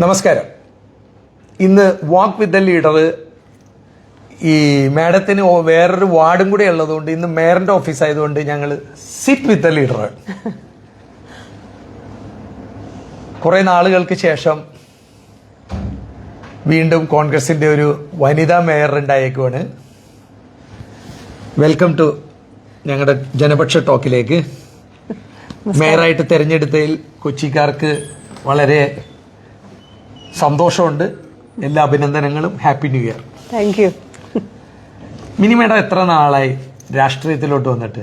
നമസ്കാരം. ഇന്ന് വാക്ക് with the leader ഈ മാഡത്തിന് വേറൊരു വാർഡും കൂടെ ഉള്ളതുകൊണ്ട് ഇന്ന് മേയറിന്റെ ഓഫീസ് ആയതുകൊണ്ട് ഞങ്ങൾ സിറ്റ് വിത്ത് ദ ലീഡർ. കുറെ നാളുകൾക്ക് ശേഷം വീണ്ടും കോൺഗ്രസിന്റെ ഒരു വനിതാ മേയർ ഉണ്ടായേക്കുവാണ്. വെൽക്കം ടു ഞങ്ങളുടെ ജനപക്ഷ ടോക്കിലേക്ക്. മേയറായിട്ട് തെരഞ്ഞെടുത്തതിൽ കൊച്ചിക്കാർക്ക് വളരെ സന്തോഷമുണ്ട്. എല്ലാ അഭിനന്ദനങ്ങളും. Happy new year. Thank you. Mini madam എത്ര നാളായി രാഷ്ട്രീയത്തിലോട്ട് വന്നിട്ട്?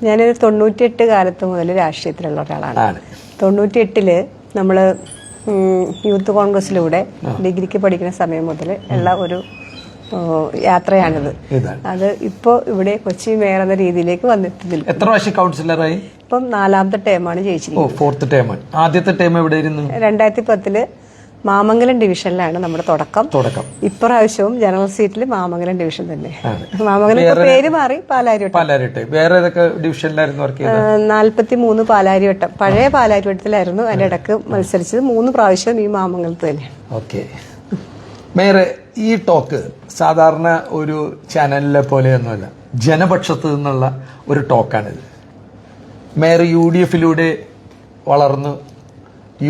ഞാനൊരു 98 കാലത്ത് മുതൽ രാഷ്ട്രീയത്തിലുള്ള ഒരാളാണ്. 98 നമ്മൾ യൂത്ത് കോൺഗ്രസിലൂടെ ഡിഗ്രിക്ക് പഠിക്കുന്ന സമയം മുതൽ ഉള്ള ഒരു യാത്രയാണിത്. അത് ഇപ്പോൾ ഇവിടെ കൊച്ചി മേയർ എന്ന രീതിയിലേക്ക് വന്നിട്ടില്ല. എത്ര പ്രാവശ്യം കൗൺസിലറായി? ഇപ്പം 4ാമത്തെ ടേമാണ് ജയിച്ചിരിക്കുന്നത്. 4th term. ആദ്യത്തെ ടേം എവിടെയായിരുന്നു? 2010 മാമംഗലം ഡിവിഷനിലാണ് നമ്മുടെ തുടക്കം. ഇപ്രാവശ്യവും ജനറൽ സീറ്റിൽ മാമംഗലം ഡിവിഷൻ തന്നെ. മാമംഗലം പേര് മാറി പാലാരിവട്ടം. വേറെ ഏതൊക്കെ ഡിവിഷനിലായിരുന്നു വർക്ക് ചെയ്തത്? 43 പാലാരിവട്ടം. പഴയ പാലാരിവട്ടത്തിലായിരുന്നു. അതിന്റെ ഇടക്ക് മത്സരിച്ചത് 3 പ്രാവശ്യം ഈ മാമംഗലത്ത് തന്നെ. ഓക്കെ. മേയർ, ഈ ടോക്ക് സാധാരണ ഒരു ചാനലിലെ പോലെയൊന്നുമല്ല, ജനപക്ഷത്ത് നിന്നുള്ള ഒരു ടോക്കാണിത്. മേയർ UDF-ലൂടെ വളർന്നു,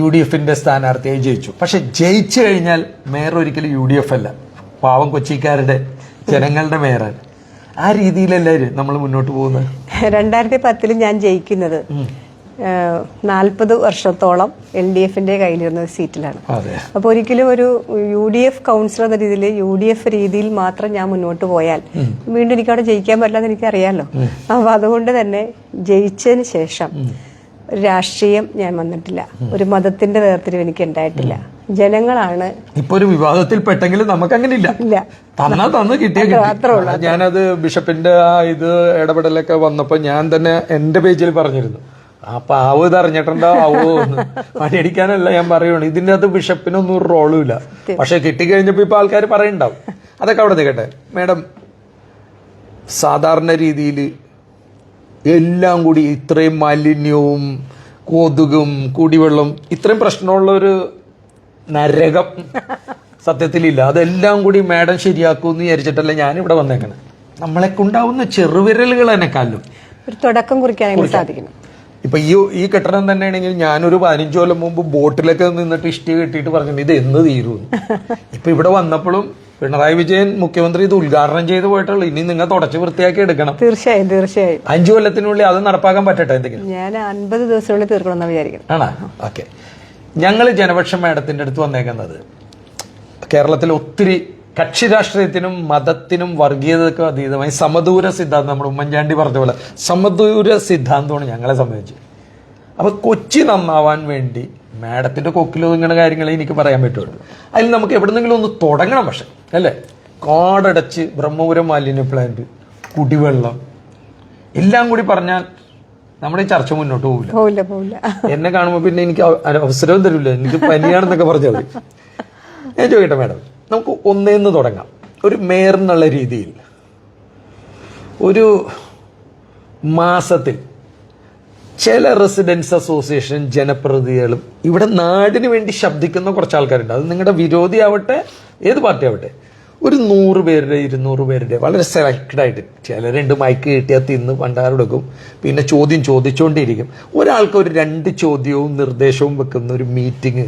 UDF-ന്റെ സ്ഥാനാർത്ഥിയായി ജയിച്ചു. പക്ഷെ ജയിച്ചു കഴിഞ്ഞാൽ മേയർ ഒരിക്കലും UDF അല്ല, പാവം കൊച്ചിക്കാരുടെ ജനങ്ങളുടെ മേയറാണ്. ആ രീതിയിലല്ലേ നമ്മൾ മുന്നോട്ട് പോകുന്നത്? 2010 ഞാൻ ജയിക്കുന്നത് 40 വർഷത്തോളം LDF-ന്റെ കയ്യിലിരുന്ന ഒരു സീറ്റിലാണ്. അപ്പൊ ഒരിക്കലും ഒരു UDF കൗൺസിലർ എന്ന രീതിയിൽ UDF രീതിയിൽ മാത്രം ഞാൻ മുന്നോട്ട് പോയാൽ വീണ്ടും എനിക്ക് അവിടെ ജയിക്കാൻ പറ്റില്ലെന്ന് എനിക്കറിയാലോ. അപ്പൊ അതുകൊണ്ട് തന്നെ ജയിച്ചതിന് ശേഷം രാഷ്ട്രീയം ഞാൻ വന്നിട്ടില്ല. ഒരു മതത്തിന്റെ വേർതിരിവ് എനിക്ക് ഉണ്ടായിട്ടില്ല. ജനങ്ങളാണ്. ഇപ്പൊ ഒരു വിവാദത്തിൽ പെട്ടെങ്കിലും നമുക്ക് അങ്ങനെ ഇല്ല. തന്ന് കിട്ടിയ ഞാനത് ബിഷപ്പിന്റെ ഇത് ഇടപെടലൊക്കെ വന്നപ്പോ ഞാൻ തന്നെ എന്റെ പേജിൽ പറഞ്ഞിരുന്നു, ആ പാവ് ഇത് അറിഞ്ഞിട്ടുണ്ടാവോ എന്ന്. പണിയടിക്കാനല്ല ഞാൻ പറയുള്ളൂ, ഇതിന്റെ അത് ബിഷപ്പിനൊന്നും ഒരു റോളും ഇല്ല. പക്ഷെ കിട്ടിക്കഴിഞ്ഞപ്പോ ഇപ്പൊ ആൾക്കാർ പറയുന്നുണ്ടാവും. അതൊക്കെ അവിടെ നിൽക്കട്ടെ. മാഡം, സാധാരണ രീതിയിൽ എല്ലാം കൂടി ഇത്രയും മാലിന്യവും കൊതുകും കുടിവെള്ളം ഇത്രയും പ്രശ്നമുള്ള ഒരു നരകം സത്യത്തിലില്ല. അതെല്ലാം കൂടി മാഡം ശരിയാക്കുമെന്ന് വിചാരിച്ചിട്ടല്ല ഞാനിവിടെ വന്നേക്കണം. നമ്മളെ കൊണ്ടാവുന്ന ചെറുവിരലുകൾ എന്നെക്കാളും ഒരു തുടക്കം കുറിക്കാൻ സാധിക്കണം. ഇപ്പൊ ഈ കെട്ടിടം തന്നെയാണെങ്കിൽ ഞാനൊരു 15 കൊല്ലം മുമ്പ് ബോട്ടിലൊക്കെ നിന്നിട്ട് ഇഷ്ടി കെട്ടിയിട്ട് പറഞ്ഞിട്ട് ഇത് എന്ന് തീരുമെന്ന്. ഇപ്പൊ ഇവിടെ വന്നപ്പോഴും പിണറായി വിജയൻ മുഖ്യമന്ത്രി ഇത് ഉദ്ഘാടനം ചെയ്ത് പോയിട്ടുള്ളൂ. ഇനി നിങ്ങൾ തുടച്ച് വൃത്തിയാക്കി എടുക്കണം. തീർച്ചയായും 5 കൊല്ലത്തിനുള്ളിൽ അത് നടപ്പാക്കാൻ പറ്റട്ടെ. എന്തെങ്കിലും ഞാൻ 50 ദിവസത്തിനുള്ളിൽ തീർക്കണമെന്ന് വിചാരിക്കണം. ആണോ? ഓക്കെ. ഞങ്ങൾ ജനപക്ഷം മാഡത്തിന്റെ അടുത്ത് വന്നേക്കുന്നത് കേരളത്തിൽ ഒത്തിരി കക്ഷി രാഷ്ട്രീയത്തിനും മതത്തിനും വർഗീയതക്കും അതീതമായി സമദൂര സിദ്ധാന്തം, നമ്മൾ ഉമ്മൻചാണ്ടി പറഞ്ഞ പോലെ സമദൂര സിദ്ധാന്തമാണ് ഞങ്ങളെ സംബന്ധിച്ച്. അപ്പൊ കൊച്ചി നന്നാവാൻ വേണ്ടി മാഡത്തിന്റെ കൊക്കിലൊതുങ്ങുന്ന കാര്യങ്ങളെ എനിക്ക് പറയാൻ പറ്റുള്ളൂ. അതിൽ നമുക്ക് എവിടെന്നെങ്കിലും ഒന്ന് തുടങ്ങണം. പക്ഷെ അല്ലേ, കാടടച്ച് ബ്രഹ്മപുരം മാലിന്യ പ്ലാന്റ്, കുടിവെള്ളം എല്ലാം കൂടി പറഞ്ഞാൽ നമ്മുടെ ഈ ചർച്ച മുന്നോട്ട് പോകില്ല. എന്നെ കാണുമ്പോൾ പിന്നെ എനിക്ക് അവസരവും തരില്ല. എനിക്ക് പനിയാണെന്നൊക്കെ പറഞ്ഞാൽ മതി. ഞാൻ ചോദിക്കട്ടെ മാഡം, നമുക്ക് ഒന്നേന്ന് തുടങ്ങാം. ഒരു മേയർ എന്നുള്ള രീതിയിൽ ഒരു മാസത്തിൽ ചില റെസിഡൻസ് അസോസിയേഷൻ ജനപ്രതിനിധികളും ഇവിടെ നാടിന് വേണ്ടി ശബ്ദിക്കുന്ന കുറച്ച് ആൾക്കാരുണ്ട്. അത് നിങ്ങളുടെ വിരോധിയാവട്ടെ ഏത് പാർട്ടി ആവട്ടെ, ഒരു 100 പേരുടെ 200 പേരുടെ വളരെ സെലക്റ്റഡ് ആയിട്ട് ചിലരുണ്ട് മൈക്ക് കിട്ടിയാൽ തിന്ന് പണ്ടാരെടുക്കും, പിന്നെ ചോദ്യം ചോദിച്ചുകൊണ്ടിരിക്കും. ഒരാൾക്ക് ഒരു 2 ചോദ്യവും നിർദ്ദേശവും വെക്കുന്ന ഒരു മീറ്റിംഗ്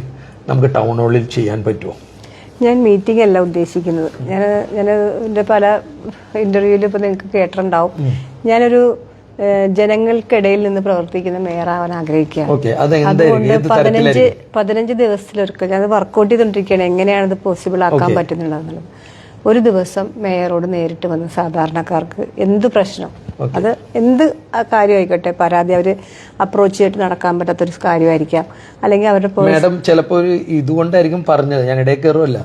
നമുക്ക് ടൗൺ ഹാളിൽ ചെയ്യാൻ പറ്റുമോ? ഞാൻ മീറ്റിംഗ് അല്ല ഉദ്ദേശിക്കുന്നത്. ഞാൻ എൻ്റെ പല ഇന്റർവ്യൂവിൽ ഇപ്പോൾ നിങ്ങൾക്ക് കേട്ടിട്ടുണ്ടാവും, ഞാനൊരു ജനങ്ങൾക്കിടയിൽ നിന്ന് പ്രവർത്തിക്കുന്ന മേയറാവാൻ ആഗ്രഹിക്കുകയാണ്. അതുകൊണ്ട് 15 ദിവസത്തിലൊരിക്കൽ ഞാൻ വർക്കൗട്ട് ചെയ്തുകൊണ്ടിരിക്കുകയാണ് എങ്ങനെയാണിത് പോസിബിൾ ആക്കാൻ പറ്റുന്നുള്ളത്. ഒരു ദിവസം മേയറോട് നേരിട്ട് വന്ന് സാധാരണക്കാർക്ക് എന്ത് പ്രശ്നം, അത് എന്ത് കാര്യമായിക്കോട്ടെ, പരാതി അവർ അപ്രോച്ച് ചെയ്തിട്ട് നടക്കാൻ പറ്റാത്തൊരു കാര്യമായിരിക്കാം, അല്ലെങ്കിൽ അവരുടെ മാഡം ചിലപ്പോൾ ഇതുകൊണ്ടായിരിക്കും പറഞ്ഞത്, ഞാൻ ഇടയിൽ കയറുമല്ല.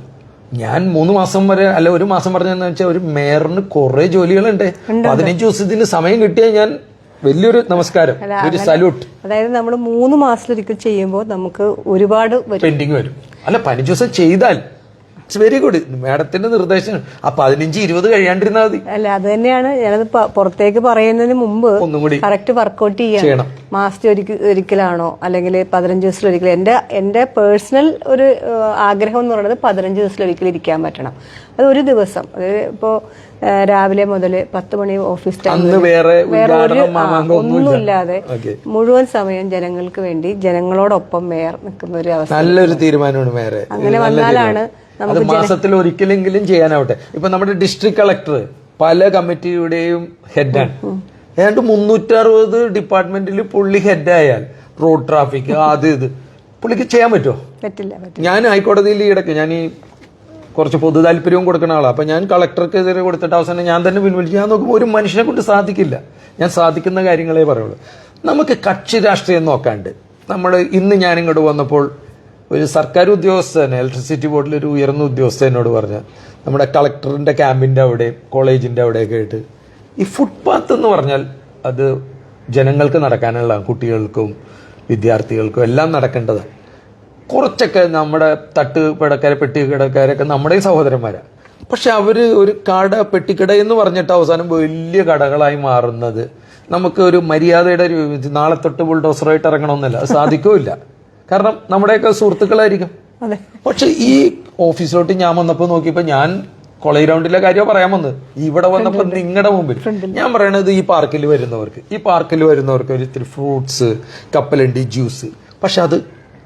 ഞാൻ 3 മാസം വരെ അല്ല 1 മാസം പറഞ്ഞതെന്ന് വെച്ചാൽ ഒരു മേയറിന് കുറെ ജോലികളുണ്ട്. 15 ദിവസത്തിന് സമയം കിട്ടിയാൽ ഞാൻ വലിയൊരു നമസ്കാരം, ഒരു സല്യൂട്ട്. അതായത് നമ്മൾ 3 മാസത്തിലൊരിക്കൽ ചെയ്യുമ്പോൾ നമുക്ക് ഒരുപാട് പെൻഡിങ് വരും. അല്ല 15 ദിവസം ചെയ്താൽ ഇറ്റ്സ് വെരി ഗുഡ്. മാഡത്തിന്റെ നിർദ്ദേശം ആ 15-20 കഴിയാണ്ടിരുന്നാൽ മതി. അല്ല, അത് തന്നെയാണ് ഞാനത് പുറത്തേക്ക് പറയുന്നതിന് മുമ്പ് ഒന്നും കൂടി കറക്റ്റ് വർക്ക്ഔട്ട് ചെയ്യണം. മാസത്തിൽ ഒരിക്കലാണോ അല്ലെങ്കിൽ 15 ദിവസത്തിലൊരിക്കൽ. എന്റെ പേഴ്സണൽ ഒരു ആഗ്രഹം എന്ന് പറയുന്നത് 15 ദിവസത്തിലൊരിക്കൽ ഇരിക്കാൻ പറ്റണം. അത് ഒരു ദിവസം, അതായത് ഇപ്പോ രാവിലെ മുതൽ 10 മണി ഓഫീസ് ടൈം വേറെ ഒന്നുമില്ലാതെ മുഴുവൻ സമയം ജനങ്ങൾക്ക് വേണ്ടി ജനങ്ങളോടൊപ്പം മേയർ നിൽക്കുന്ന ഒരു അവസ്ഥ. നല്ലൊരു തീരുമാനമാണ് മേയർ. അങ്ങനെ വന്നാലാണ് അത് മാസത്തിൽ ഒരിക്കലെങ്കിലും ചെയ്യാനാവട്ടെ. ഇപ്പൊ നമ്മുടെ ഡിസ്ട്രിക്ട് കളക്ടർ പല കമ്മിറ്റിയുടെയും ഹെഡാണ്. ഏതാണ്ട് 360 ഡിപ്പാർട്ട്മെന്റിൽ പുള്ളി ഹെഡായാൽ റോഡ് ട്രാഫിക് അത് ഇത് പുള്ളിക്ക് ചെയ്യാൻ പറ്റുമോ? പറ്റില്ല. ഞാൻ ഹൈക്കോടതിയിൽ ഈയിടയ്ക്ക് ഞാൻ ഈ കുറച്ച് പൊതു താല്പര്യവും കൊടുക്കുന്ന ആളാണ്. അപ്പൊ ഞാൻ കളക്ടർക്കെതിരെ കൊടുത്തിട്ട് അവസാനം ഞാൻ തന്നെ പിൻവലിച്ചു. ഞാൻ നോക്കുമ്പോൾ ഒരു മനുഷ്യനെ കൊണ്ട് സാധിക്കില്ല. ഞാൻ സാധിക്കുന്ന കാര്യങ്ങളെ പറയുള്ളൂ. നമുക്ക് കക്ഷി രാഷ്ട്രീയം നോക്കാണ്ട് ഇന്ന് ഞാൻ ഇങ്ങോട്ട് വന്നപ്പോൾ ഒരു സർക്കാർ ഉദ്യോഗസ്ഥൻ ഇലക്ട്രിസിറ്റി ബോർഡിൽ ഒരു ഉയർന്ന ഉദ്യോഗസ്ഥനോട് പറഞ്ഞ നമ്മുടെ കളക്ടറിന്റെ ക്യാമ്പിന്റെ അവിടെ കോളേജിന്റെ അവിടെയൊക്കെ ആയിട്ട് ഈ ഫുട്പാത്ത് എന്ന് പറഞ്ഞാൽ അത് ജനങ്ങൾക്ക് നടക്കാനുള്ള, കുട്ടികൾക്കും വിദ്യാർത്ഥികൾക്കും എല്ലാം നടക്കേണ്ടതാണ്. കുറച്ചൊക്കെ നമ്മുടെ തട്ടുകിടക്കാരെ പെട്ടിക്കിടക്കാരൊക്കെ നമ്മുടെ സഹോദരന്മാരാണ്. പക്ഷെ അവര് ഒരു പെട്ടിക്കട എന്ന് പറഞ്ഞിട്ട് അവസാനം വലിയ കടകളായി മാറുന്നത് നമുക്ക് ഒരു മര്യാദയുടെ നാളെ തൊട്ട് ബുൾഡോസറായിട്ട് ഇറങ്ങണമെന്നല്ല, അത് സാധിക്കില്ല. കാരണം നമ്മുടെയൊക്കെ സുഹൃത്തുക്കളായിരിക്കും. പക്ഷെ ഈ ഓഫീസിലോട്ട് ഞാൻ വന്നപ്പോൾ നോക്കിയപ്പോൾ ഞാൻ കോളേജ് ഗ്രൗണ്ടിലെ കാര്യം പറയാൻ വന്നത്. ഇവിടെ വന്നപ്പോൾ നിങ്ങളുടെ മുമ്പിൽ ഞാൻ പറയണത് ഈ പാർക്കിൽ വരുന്നവർക്ക് ഒരു ഇത്തിരി ഫ്രൂട്ട്സ്, കപ്പലണ്ടി, ജ്യൂസ്. പക്ഷെ അത്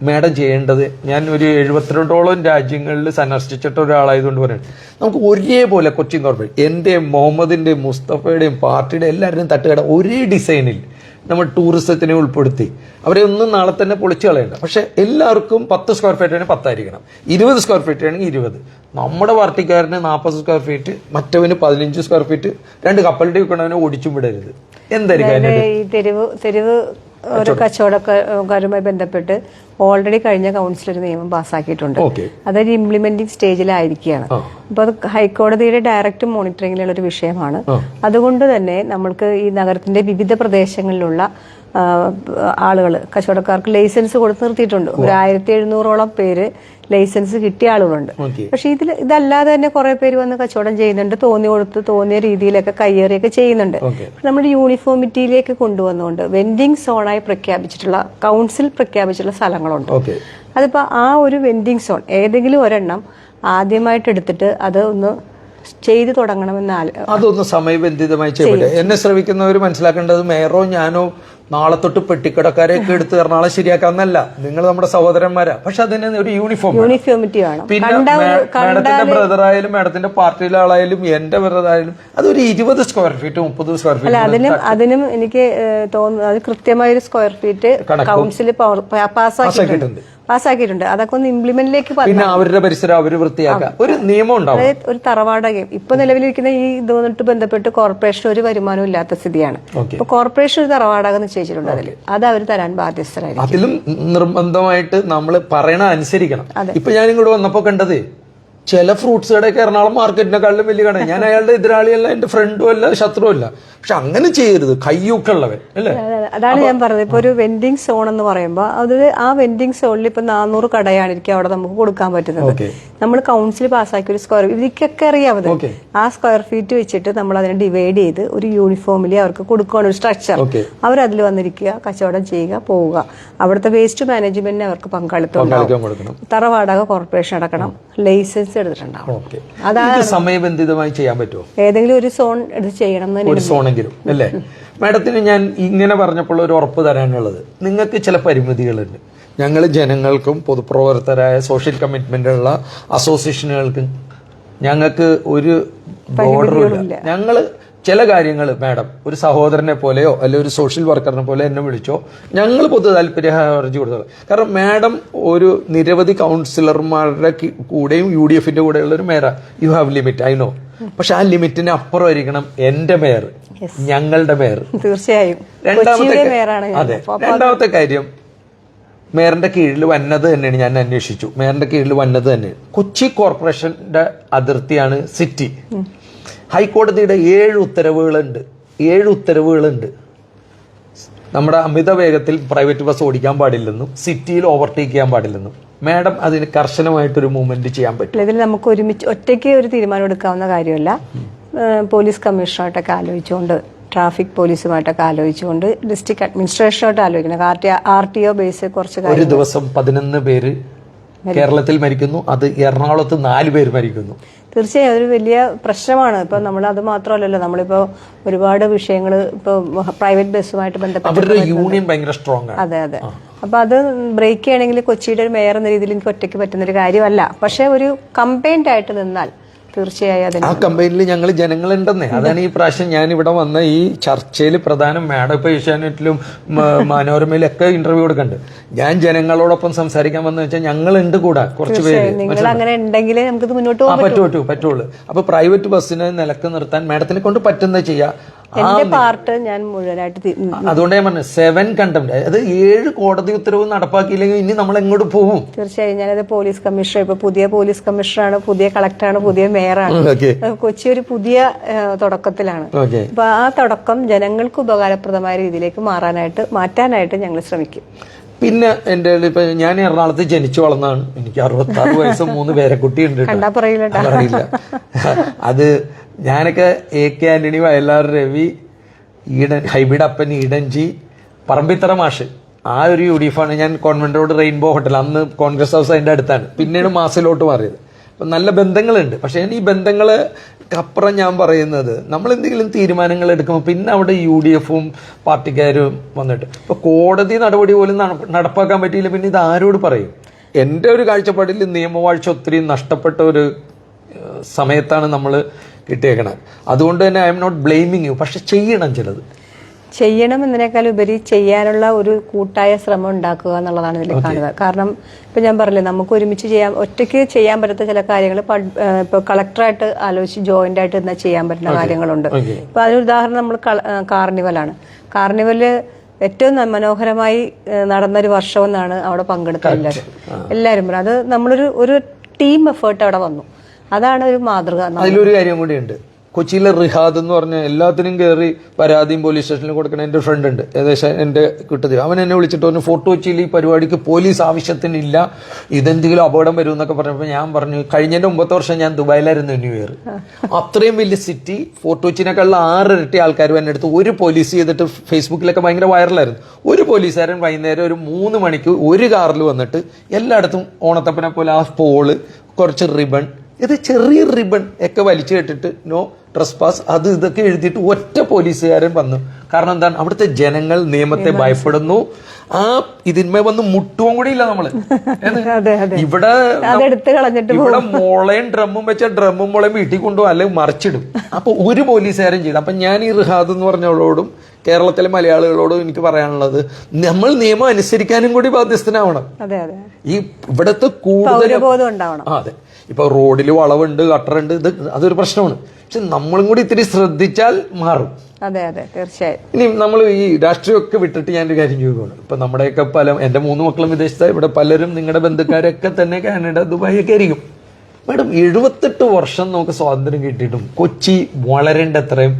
മാഡം ചെയ്യേണ്ടത്, ഞാൻ ഒരു 72ഓളം രാജ്യങ്ങളിൽ സന്ദർശിച്ചിട്ട് ഒരാളായതുകൊണ്ട് പറയുന്നത്, നമുക്ക് ഒരേപോലെ കൊച്ചിൻ കോർപ്പറേറ്റ് എന്റെയും മുഹമ്മദിന്റെയും മുസ്തഫയുടെയും പാർട്ടിയുടെ എല്ലാവരുടെയും തട്ടുകട ഒരേ ഡിസൈനിൽ നമ്മൾ ടൂറിസത്തിനെ ഉൾപ്പെടുത്തി അവരെ ഒന്നും നാളെ തന്നെ പൊളിച്ചു കളയണ്ട. പക്ഷെ എല്ലാവർക്കും 10 സ്ക്വയർ ഫീറ്റ് ആണെങ്കിൽ 10 ആയിരിക്കണം, 20 സ്ക്വയർ ഫീറ്റ് ആണെങ്കിൽ 20. നമ്മുടെ പാർട്ടിക്കാരന് 40 സ്ക്വയർ ഫീറ്റ്, മറ്റവന് 15 സ്ക്വയർ ഫീറ്റ്, 2 കപ്പലിന്റെ വിൽക്കണവനെ ഓടിച്ചും വിടരുത്. എന്തായിരിക്കും ഈ തെരുവ് ഓരോ കച്ചവടക്കാരുമായി ബന്ധപ്പെട്ട് ഓൾറെഡി കഴിഞ്ഞ കൗൺസിൽ ഒരു നിയമം പാസ്സാക്കിയിട്ടുണ്ട്. അതൊരു ഇംപ്ലിമെന്റിംഗ് സ്റ്റേജിലായിരിക്കുകയാണ്. അപ്പൊ അത് ഹൈക്കോടതിയുടെ ഡയറക്റ്റ് മോണിറ്ററിംഗിലുള്ള ഒരു വിഷയമാണ്. അതുകൊണ്ട് തന്നെ നമ്മൾക്ക് ഈ നഗരത്തിന്റെ വിവിധ പ്രദേശങ്ങളിലുള്ള ആളുകൾ, കച്ചവടക്കാർക്ക് ലൈസൻസ് കൊടുത്ത് നിർത്തിയിട്ടുണ്ട്. ഒരു 1700ഓളം പേര് ലൈസൻസ് കിട്ടിയ ആളുകളുണ്ട്. പക്ഷെ ഇതല്ലാതെ തന്നെ കുറെ പേര് വന്ന് കച്ചവടം ചെയ്യുന്നുണ്ട്. തോന്നിയ രീതിയിലൊക്കെ കയ്യേറിയൊക്കെ ചെയ്യുന്നുണ്ട്. നമ്മുടെ യൂണിഫോമിറ്റിയിലേക്ക് കൊണ്ടുവന്നുകൊണ്ട് വെൻഡിങ് സോണായി പ്രഖ്യാപിച്ചിട്ടുള്ള, കൗൺസിൽ പ്രഖ്യാപിച്ചിട്ടുള്ള സ്ഥലങ്ങളുണ്ട്. അതിപ്പോ ആ ഒരു വെൻഡിങ് സോൺ ഏതെങ്കിലും ഒരെണ്ണം ആദ്യമായിട്ട് എടുത്തിട്ട് അത് ഒന്ന് ചെയ്തു തുടങ്ങണമെന്ന് അതൊന്ന് സമയബന്ധിതമായി ചെയ്യട്ടെ. എന്നെ ശ്രമിക്കുന്നവർ മനസ്സിലാക്കേണ്ടത് മേയറോ ഞാനോ നാളെ തൊട്ട് പെട്ടിക്കടക്കാരെയൊക്കെ എടുത്ത് എറണാകുളം ശരിയാക്കാന്നല്ല. നിങ്ങൾ നമ്മുടെ സഹോദരന്മാരാ. പക്ഷെ അതിന് ഒരു യൂണിഫോമിറ്റി വേണം. പിന്നെ മാഡത്തിന്റെ ബ്രദറായാലും മാഡത്തിന്റെ പാർട്ടിയിലെ ആളായാലും എന്റെ ബ്രദറായാലും അതൊരു 20 സ്ക്വയർ ഫീറ്റ് 30 സ്ക്വയർ ഫീറ്റ് അതിനും എനിക്ക് തോന്നുന്നു അത് കൃത്യമായ ഒരു സ്ക്വയർ ഫീറ്റ് കൗൺസിൽ പാസ്സാക്കിയിട്ടുണ്ട്. അതൊക്കെ ഒന്ന് ഇംപ്ലിമെന്റിലേക്ക് പിന്നെ അവരുടെ പരിസരം അവര് വൃത്തിയാക്കുക. ഒരു നിയമം ഉണ്ടാവും. ഒരു തറവാടകയും ഇപ്പൊ നിലവിലിരിക്കുന്ന ഈ ഇതുമായിട്ട് ബന്ധപ്പെട്ട് കോർപ്പറേഷൻ ഒരു വരുമാനവും ഇല്ലാത്ത സ്ഥിതിയാണ്. ഇപ്പൊ കോർപ്പറേഷൻ ഒരു തറവാടകം നിശ്ചയിച്ചിട്ടുണ്ട്. അത് അവർ തരാൻ ബാധ്യസ്ഥരായിരിക്കും. അതിലും നിർബന്ധമായിട്ട് നമ്മൾ പറയണ അനുസരിക്കണം. ഇപ്പൊ ഞാൻ ഇങ്ങോട്ട് വന്നപ്പോ കണ്ടത് ചില ഫ്രൂട്ട്സ് കടയൊക്കെ എറണാകുളം മാർക്കറ്റിനെക്കാളും വലിയ കട. ഞാൻ അയാളുടെ എതിരാളിയല്ല, എന്റെ ഫ്രണ്ടും അല്ല, ശത്രുവല്ല. പക്ഷെ അങ്ങനെ ചെയ്യരുത്, കയ്യൂക്കുള്ളവൻ അല്ലേ. അതാണ് ഞാൻ പറഞ്ഞത്. ഇപ്പൊ ഒരു വെൻഡിങ് സോൺ എന്ന് പറയുമ്പോൾ അത് ആ വെൻഡിങ് സോണിൽ ഇപ്പൊ 400 കടയാണിരിക്കും അവിടെ നമുക്ക് കൊടുക്കാൻ പറ്റുന്നത്. നമ്മൾ കൗൺസിൽ പാസ്സാക്കിയ ഒരു സ്ക്വയർ, ഇതൊക്കെ അറിയാമത്, ആ സ്ക്വയർ ഫീറ്റ് വെച്ചിട്ട് നമ്മൾ അതിനെ ഡിവൈഡ് ചെയ്ത് ഒരു യൂണിഫോമിലി അവർക്ക് കൊടുക്കുകയാണ് ഒരു സ്ട്രക്ചർ. അവരതിൽ വന്നിരിക്കുക, കച്ചവടം ചെയ്യുക, പോവുക. അവിടുത്തെ വേസ്റ്റ് മാനേജ്മെന്റിന് അവർക്ക് പങ്കാളിത്തം ഉണ്ടാവും. തറവാടക കോർപ്പറേഷൻ അടക്കണം, ലൈസൻസ് എടുത്തിട്ടുണ്ടാവും. അതാണ് സമയബന്ധിതമായി ചെയ്യാൻ പറ്റുമോ? ഏതെങ്കിലും ഒരു സോൺ എടുത്ത് ചെയ്യണം അല്ലേ. മാഡത്തിന് ഞാൻ ഇങ്ങനെ പറഞ്ഞപ്പോൾ ഒരു ഉറപ്പ് തരാനുള്ളത്, നിങ്ങൾക്ക് ചില പരിമിതികളുണ്ട്. ഞങ്ങൾ ജനങ്ങൾക്കും പൊതുപ്രവർത്തകരായ സോഷ്യൽ കമ്മിറ്റ്മെന്റുള്ള അസോസിയേഷനുകൾക്കും ഞങ്ങൾക്ക് ഒരു ബോർഡറുമില്ല. ഞങ്ങൾ ചില കാര്യങ്ങൾ മാഡം ഒരു സഹോദരനെ പോലെയോ അല്ലെങ്കിൽ ഒരു സോഷ്യൽ വർക്കറിനെ പോലെ എന്നെ വിളിച്ചോ, ഞങ്ങൾ പൊതു താല്പര്യ ഹർജി കൊടുത്തത്. കാരണം മാഡം ഒരു നിരവധി കൗൺസിലർമാരുടെ കൂടെയും UDFന്റെ കൂടെയുള്ള ഒരു mayor. You have limit, I know. പക്ഷെ ആ ലിമിറ്റിന് അപ്പുറമായിരിക്കണം എന്റെ മേയർ, ഞങ്ങളുടെ മേയർ. തീർച്ചയായും. രണ്ടാമത്തെ കാര്യം, മേയറിന്റെ കീഴിൽ വന്നത് തന്നെയാണ്, ഞാൻ അന്വേഷിച്ചു. മേയറിന്റെ കീഴിൽ വന്നത് തന്നെ കൊച്ചി കോർപ്പറേഷന്റെ അതിർത്തിയാണ് സിറ്റി. ഹൈക്കോടതിയുടെ 7 ഉത്തരവുകളുണ്ട്. നമ്മുടെ അമിത വേഗത്തിൽ പ്രൈവറ്റ് ബസ് ഓടിക്കാൻ പാടില്ലെന്നും സിറ്റിയിൽ ഓവർടേക്ക് ചെയ്യാൻ പാടില്ലെന്നും മാഡം അതിന് കർശനമായിട്ടൊരു മൂവ്മെന്റ് ചെയ്യാൻ പറ്റും. ഇതിൽ നമുക്ക് ഒരുമിച്ച് ഒറ്റയ്ക്ക് ഒരു തീരുമാനം എടുക്കാവുന്ന കാര്യമല്ല. പോലീസ് കമ്മീഷണറായിട്ടൊക്കെ ആലോചിച്ചുകൊണ്ട്, ട്രാഫിക് പോലീസുമായിട്ടൊക്കെ ആലോചിച്ചുകൊണ്ട്, ഡിസ്ട്രിക്ട് അഡ്മിനിസ്ട്രേഷനായിട്ട് ആലോചിക്കണം. RTO ബേസ് കുറച്ച് ഒരു ദിവസം 11 പേര് കേരളത്തിൽ മരിക്കുന്നു, അത് എറണാകുളത്ത് 4 പേര് മരിക്കുന്നു. തീർച്ചയായും അതൊരു വലിയ പ്രശ്നമാണ്. ഇപ്പൊ നമ്മൾ അത് മാത്രമല്ലല്ലോ, നമ്മളിപ്പോ ഒരുപാട് വിഷയങ്ങൾ ഇപ്പൊ പ്രൈവറ്റ് ബസ്സുമായിട്ട് ബന്ധപ്പെട്ട് അവരുടെ യൂണിയൻ ഭയങ്കര സ്ട്രോങ് ആണ്. അതെ അതെ. അപ്പൊ അത് ബ്രേക്ക് ചെയ്യണമെങ്കിൽ കൊച്ചിയുടെ ഒരു മേയർ എന്ന രീതിയിൽ എനിക്ക് ഒറ്റയ്ക്ക് പറ്റുന്നൊരു കാര്യമല്ല. പക്ഷെ ഒരു കമ്പൈൻഡ് ആയിട്ട് നിന്നാൽ തീർച്ചയായും ആ കമ്പനിയിൽ ഞങ്ങൾ ജനങ്ങളുണ്ടെന്നേ. അതാണ് ഈ പ്രാവശ്യം ഞാൻ ഇവിടെ വന്ന ഈ ചർച്ചയിൽ പ്രധാനം. മാഡം ഇപ്പൊ ഏഷ്യാനെറ്റിലും മനോരമയിലും ഒക്കെ ഇന്റർവ്യൂ കൊടുക്കുന്നുണ്ട്. ഞാൻ ജനങ്ങളോടൊപ്പം സംസാരിക്കാൻ വന്ന വെച്ചാൽ ഞങ്ങളുണ്ട് കൂടെ കുറച്ച് പേര്. നിങ്ങൾ അങ്ങനെ ഉണ്ടെങ്കിൽ നമുക്കിത് മുന്നോട്ട് പോകാൻ പറ്റുള്ളൂ. അപ്പൊ പ്രൈവറ്റ് ബസ്സിനെ നിലക്ക് നിർത്താൻ മാഡത്തിനെ കൊണ്ട് പറ്റുന്നത് ചെയ്യാം. എന്റെ പാർട്ട് ഞാൻ മുഴുവനായിട്ട്. അതുകൊണ്ട് ഞാൻ പറഞ്ഞു 7 കണ്ടംപ്റ്റ്, അത് 7 കോടതി ഉത്തരവ് നടപ്പാക്കിയില്ലെങ്കിൽ ഇനി നമ്മൾ എങ്ങോട്ട് പോകും? തീർച്ചയായും ഞാനത് പോലീസ് കമ്മീഷണർ, ഇപ്പൊ പുതിയ പോലീസ് കമ്മീഷണറാണ്, പുതിയ കളക്ടറാണ്, പുതിയ മേയറാണ്. കൊച്ചി ഒരു പുതിയ തുടക്കത്തിലാണ്. അപ്പൊ ആ തുടക്കം ജനങ്ങൾക്ക് ഉപകാരപ്രദമായ രീതിയിലേക്ക് മാറ്റാനായിട്ട് ഞങ്ങൾ ശ്രമിക്കും. പിന്നെ എന്റെ ഇപ്പൊ ഞാൻ എറണാകുളത്ത് ജനിച്ചു വളർന്നതാണ്. എനിക്ക് 66 വയസ്സ് 3 പേരക്കുട്ടി ഉണ്ട്. പറയില്ല. അത് ഞാനൊക്കെ AK ആന്റണി, വയലാർ രവി, ഹൈബീഡ് അപ്പൻ, ഈഡൻജി, പറമ്പിത്തറ മാഷ്, ആ ഒരു UDF-ആണ്. ഞാൻ കോൺവെന്റ് റോഡ് റെയിൻബോ ഹോട്ടൽ, അന്ന് കോൺഗ്രസ് ഹൗസ് അതിന്റെ അടുത്താണ്. പിന്നീട് മാസിലോട്ട് മാറിയത്. അപ്പൊ നല്ല ബന്ധങ്ങളുണ്ട്. പക്ഷെ ഈ ബന്ധങ്ങൾക്കപ്പുറം ഞാൻ പറയുന്നത്, നമ്മൾ എന്തെങ്കിലും തീരുമാനങ്ങൾ എടുക്കുമ്പോൾ പിന്നെ അവിടെ UDF-ഉം പാർട്ടിക്കാരും വന്നിട്ട് ഇപ്പൊ കോടതി നടപടി പോലും നടപ്പാക്കാൻ പറ്റിയില്ല. പിന്നെ ഇത് ആരോട് പറയും? എന്റെ ഒരു കാഴ്ചപ്പാടിൽ നിയമവാഴ്ച ഒത്തിരി നഷ്ടപ്പെട്ട ഒരു സമയത്താണ് നമ്മൾ കിട്ടിയേക്കണം. അതുകൊണ്ട് തന്നെ I am not blaming you. പക്ഷെ ചെയ്യണം എന്നതിനേക്കാൾ ഉപരി ചെയ്യാനുള്ള ഒരു കൂട്ടായ ശ്രമം ഉണ്ടാക്കുക എന്നുള്ളതാണ് ഇതിൽ കാണുക. കാരണം ഇപ്പൊ ഞാൻ പറഞ്ഞില്ലേ, നമുക്ക് ഒരുമിച്ച് ഒറ്റയ്ക്ക് ചെയ്യാൻ പറ്റാത്ത ചില കാര്യങ്ങൾ ഇപ്പൊ കളക്ടറായിട്ട് ആലോചിച്ച് ജോയിന്റ് ആയിട്ട് എന്നാൽ ചെയ്യാൻ പറ്റുന്ന കാര്യങ്ങളുണ്ട്. ഇപ്പൊ അതിനൊരു ഉദാഹരണം നമ്മൾ കാർണിവലാണ്. കാർണിവല് ഏറ്റവും മനോഹരമായി നടന്നൊരു വർഷമെന്നാണ് അവിടെ പങ്കെടുത്ത എല്ലാവരും പറഞ്ഞു. അത് നമ്മളൊരു ടീം എഫേർട്ട് അവിടെ വന്നു. അതാണ് ഒരു മാതൃക. അതിലൊരു കാര്യം കൂടിയുണ്ട്. കൊച്ചിയിലെ റിഹാദ് എന്ന് പറഞ്ഞ എല്ലാത്തിനും കയറി പരാതിയും പോലീസ് സ്റ്റേഷനിൽ കൊടുക്കണ എന്റെ ഫ്രണ്ട് ഉണ്ട്, ഏകദേശം എന്റെ കിട്ടത്തിൽ. അവൻ എന്നെ വിളിച്ചിട്ട് പറഞ്ഞു, ഫോർട്ട് കൊച്ചിയിൽ ഈ പരിപാടിക്ക് പോലീസ് ആവശ്യത്തിനില്ല, ഇതെന്തെങ്കിലും അപകടം വരും എന്നൊക്കെ പറഞ്ഞപ്പോൾ ഞാൻ പറഞ്ഞു, കഴിഞ്ഞതിന്റെ 9 വർഷം ഞാൻ ദുബായിലായിരുന്നു ന്യൂ ഇയർ. അത്രയും വലിയ സിറ്റി, ഫോർട്ട് കൊച്ചിനേക്കാളുള്ള 6 ഇരട്ടി ആൾക്കാർ എന്നെ അടുത്ത് ഒരു പോലീസ് ചെയ്തിട്ട് ഫേസ്ബുക്കിലൊക്കെ ഭയങ്കര വൈറലായിരുന്നു. ഒരു പോലീസുകാരൻ വൈകുന്നേരം ഒരു 3 മണിക്ക് ഒരു കാറിൽ വന്നിട്ട് എല്ലായിടത്തും ഓണത്തപ്പനെ പോലെ ആ പോള്, കുറച്ച് റിബൺ, ഇത് ചെറിയ റിബൺ ഒക്കെ വലിച്ചു കേട്ടിട്ട് നോ ട്രസ്പാസ് അത് ഇതൊക്കെ എഴുതിയിട്ട് ഒറ്റ പോലീസുകാരൻ വന്നു. കാരണം എന്താണ്? അവിടുത്തെ ജനങ്ങൾ നിയമത്തെ ഭയപ്പെടുന്നു. ആ ഇതിന്മേ വന്ന് മുട്ടുവും കൂടി ഇല്ല നമ്മള്. ഇവിടെ മോളയും ഡ്രമ്മും വെച്ച ഡ്രമ്മും മോളയും വീട്ടിൽ കൊണ്ടുപോകും, അല്ലെങ്കിൽ മറിച്ചിടും. അപ്പൊ ഒരു പോലീസുകാരൻ ചെയ്തു. അപ്പൊ ഞാൻ ഈ റിഹാദ് എന്ന് പറഞ്ഞവളോടും കേരളത്തിലെ മലയാളികളോടും എനിക്ക് പറയാനുള്ളത്, നമ്മൾ നിയമം അനുസരിക്കാനും കൂടി ബാധ്യസ്ഥനാവണം. ഈ ഇവിടത്തെ കൂടുതൽ അതെ, ഇപ്പൊ റോഡിൽ വളവുണ്ട്, ഗട്ടറുണ്ട്, ഇത് അതൊരു പ്രശ്നമാണ്. പക്ഷെ നമ്മളും കൂടി ഇത്തിരി ശ്രദ്ധിച്ചാൽ മാറും. അതെ അതെ, തീർച്ചയായും. ഇനി നമ്മൾ ഈ രാഷ്ട്രീയമൊക്കെ വിട്ടിട്ട് ഞാനൊരു കാര്യം ചോദിക്കുകയാണ്. ഇപ്പൊ നമ്മുടെയൊക്കെ എന്റെ 3 മക്കളും വിദേശത്തായി, ഇവിടെ പലരും നിങ്ങളുടെ ബന്ധുക്കാരൊക്കെ തന്നെ കാനഡ, ദുബായ് ഒക്കെ ആയിരിക്കും. മാഡം 78 വർഷം നമുക്ക് സ്വാതന്ത്ര്യം കിട്ടിയിട്ടും കൊച്ചി വളരേണ്ടത്രയും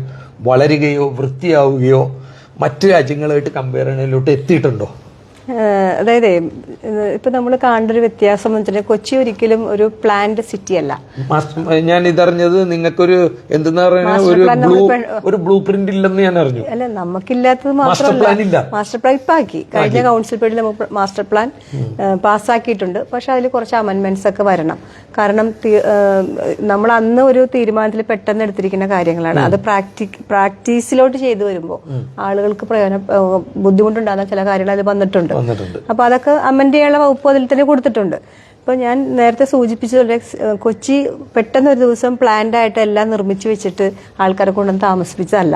വളരുകയോ വൃത്തിയാവുകയോ മറ്റു രാജ്യങ്ങളുമായിട്ട് കമ്പയർ ചെയ്യുന്നതിലോട്ട് എത്തിയിട്ടുണ്ടോ? അതായത് ഇപ്പൊ നമ്മൾ കാണേണ്ട ഒരു വ്യത്യാസം എന്ന് വെച്ചിട്ടുണ്ടെങ്കിൽ, കൊച്ചി ഒരിക്കലും ഒരു പ്ലാൻഡ് സിറ്റി അല്ല. ഞാൻ ഇതറിഞ്ഞത് നിങ്ങൾക്കൊരു എന്തെന്നാ പറയുക, ഒരു ബ്ലൂ പ്രിന്റ് ഇല്ലെന്ന് ഞാൻ അറിഞ്ഞു. അല്ല, നമുക്കില്ലാത്തത് മാത്രമല്ല, മാസ്റ്റർ പ്ലാൻ ഇപ്പൊ ആക്കി. കഴിഞ്ഞ കൗൺസിൽ പീരീഡിൽ മാസ്റ്റർ പ്ലാൻ പാസ്സാക്കിയിട്ടുണ്ട്. പക്ഷെ അതിൽ കുറച്ച് അമെന്റ്മെന്റ്സ് ഒക്കെ വരണം. കാരണം നമ്മൾ അന്ന് ഒരു തീരുമാനത്തിൽ പെട്ടെന്ന് എടുത്തിരിക്കുന്ന കാര്യങ്ങളാണ്. അത് പ്രാക്ടീസിലോട്ട് ചെയ്തു വരുമ്പോൾ ആളുകൾക്ക് ബുദ്ധിമുട്ടുണ്ടാകുന്ന ചില കാര്യങ്ങൾ അതിൽ വന്നിട്ടുണ്ട്. അപ്പൊ അതൊക്കെ അമെന്റ് ചെയ്യാനുള്ള വകുപ്പ് അതിൽ തന്നെ കൊടുത്തിട്ടുണ്ട്. ഇപ്പൊ ഞാൻ നേരത്തെ സൂചിപ്പിച്ചതുപോലെ കൊച്ചി പെട്ടെന്ന് ഒരു ദിവസം പ്ലാൻഡ് ആയിട്ട് എല്ലാം നിർമ്മിച്ചു വെച്ചിട്ട് ആൾക്കാരെ കൊണ്ടൊന്നും താമസിപ്പിച്ചതല്ല.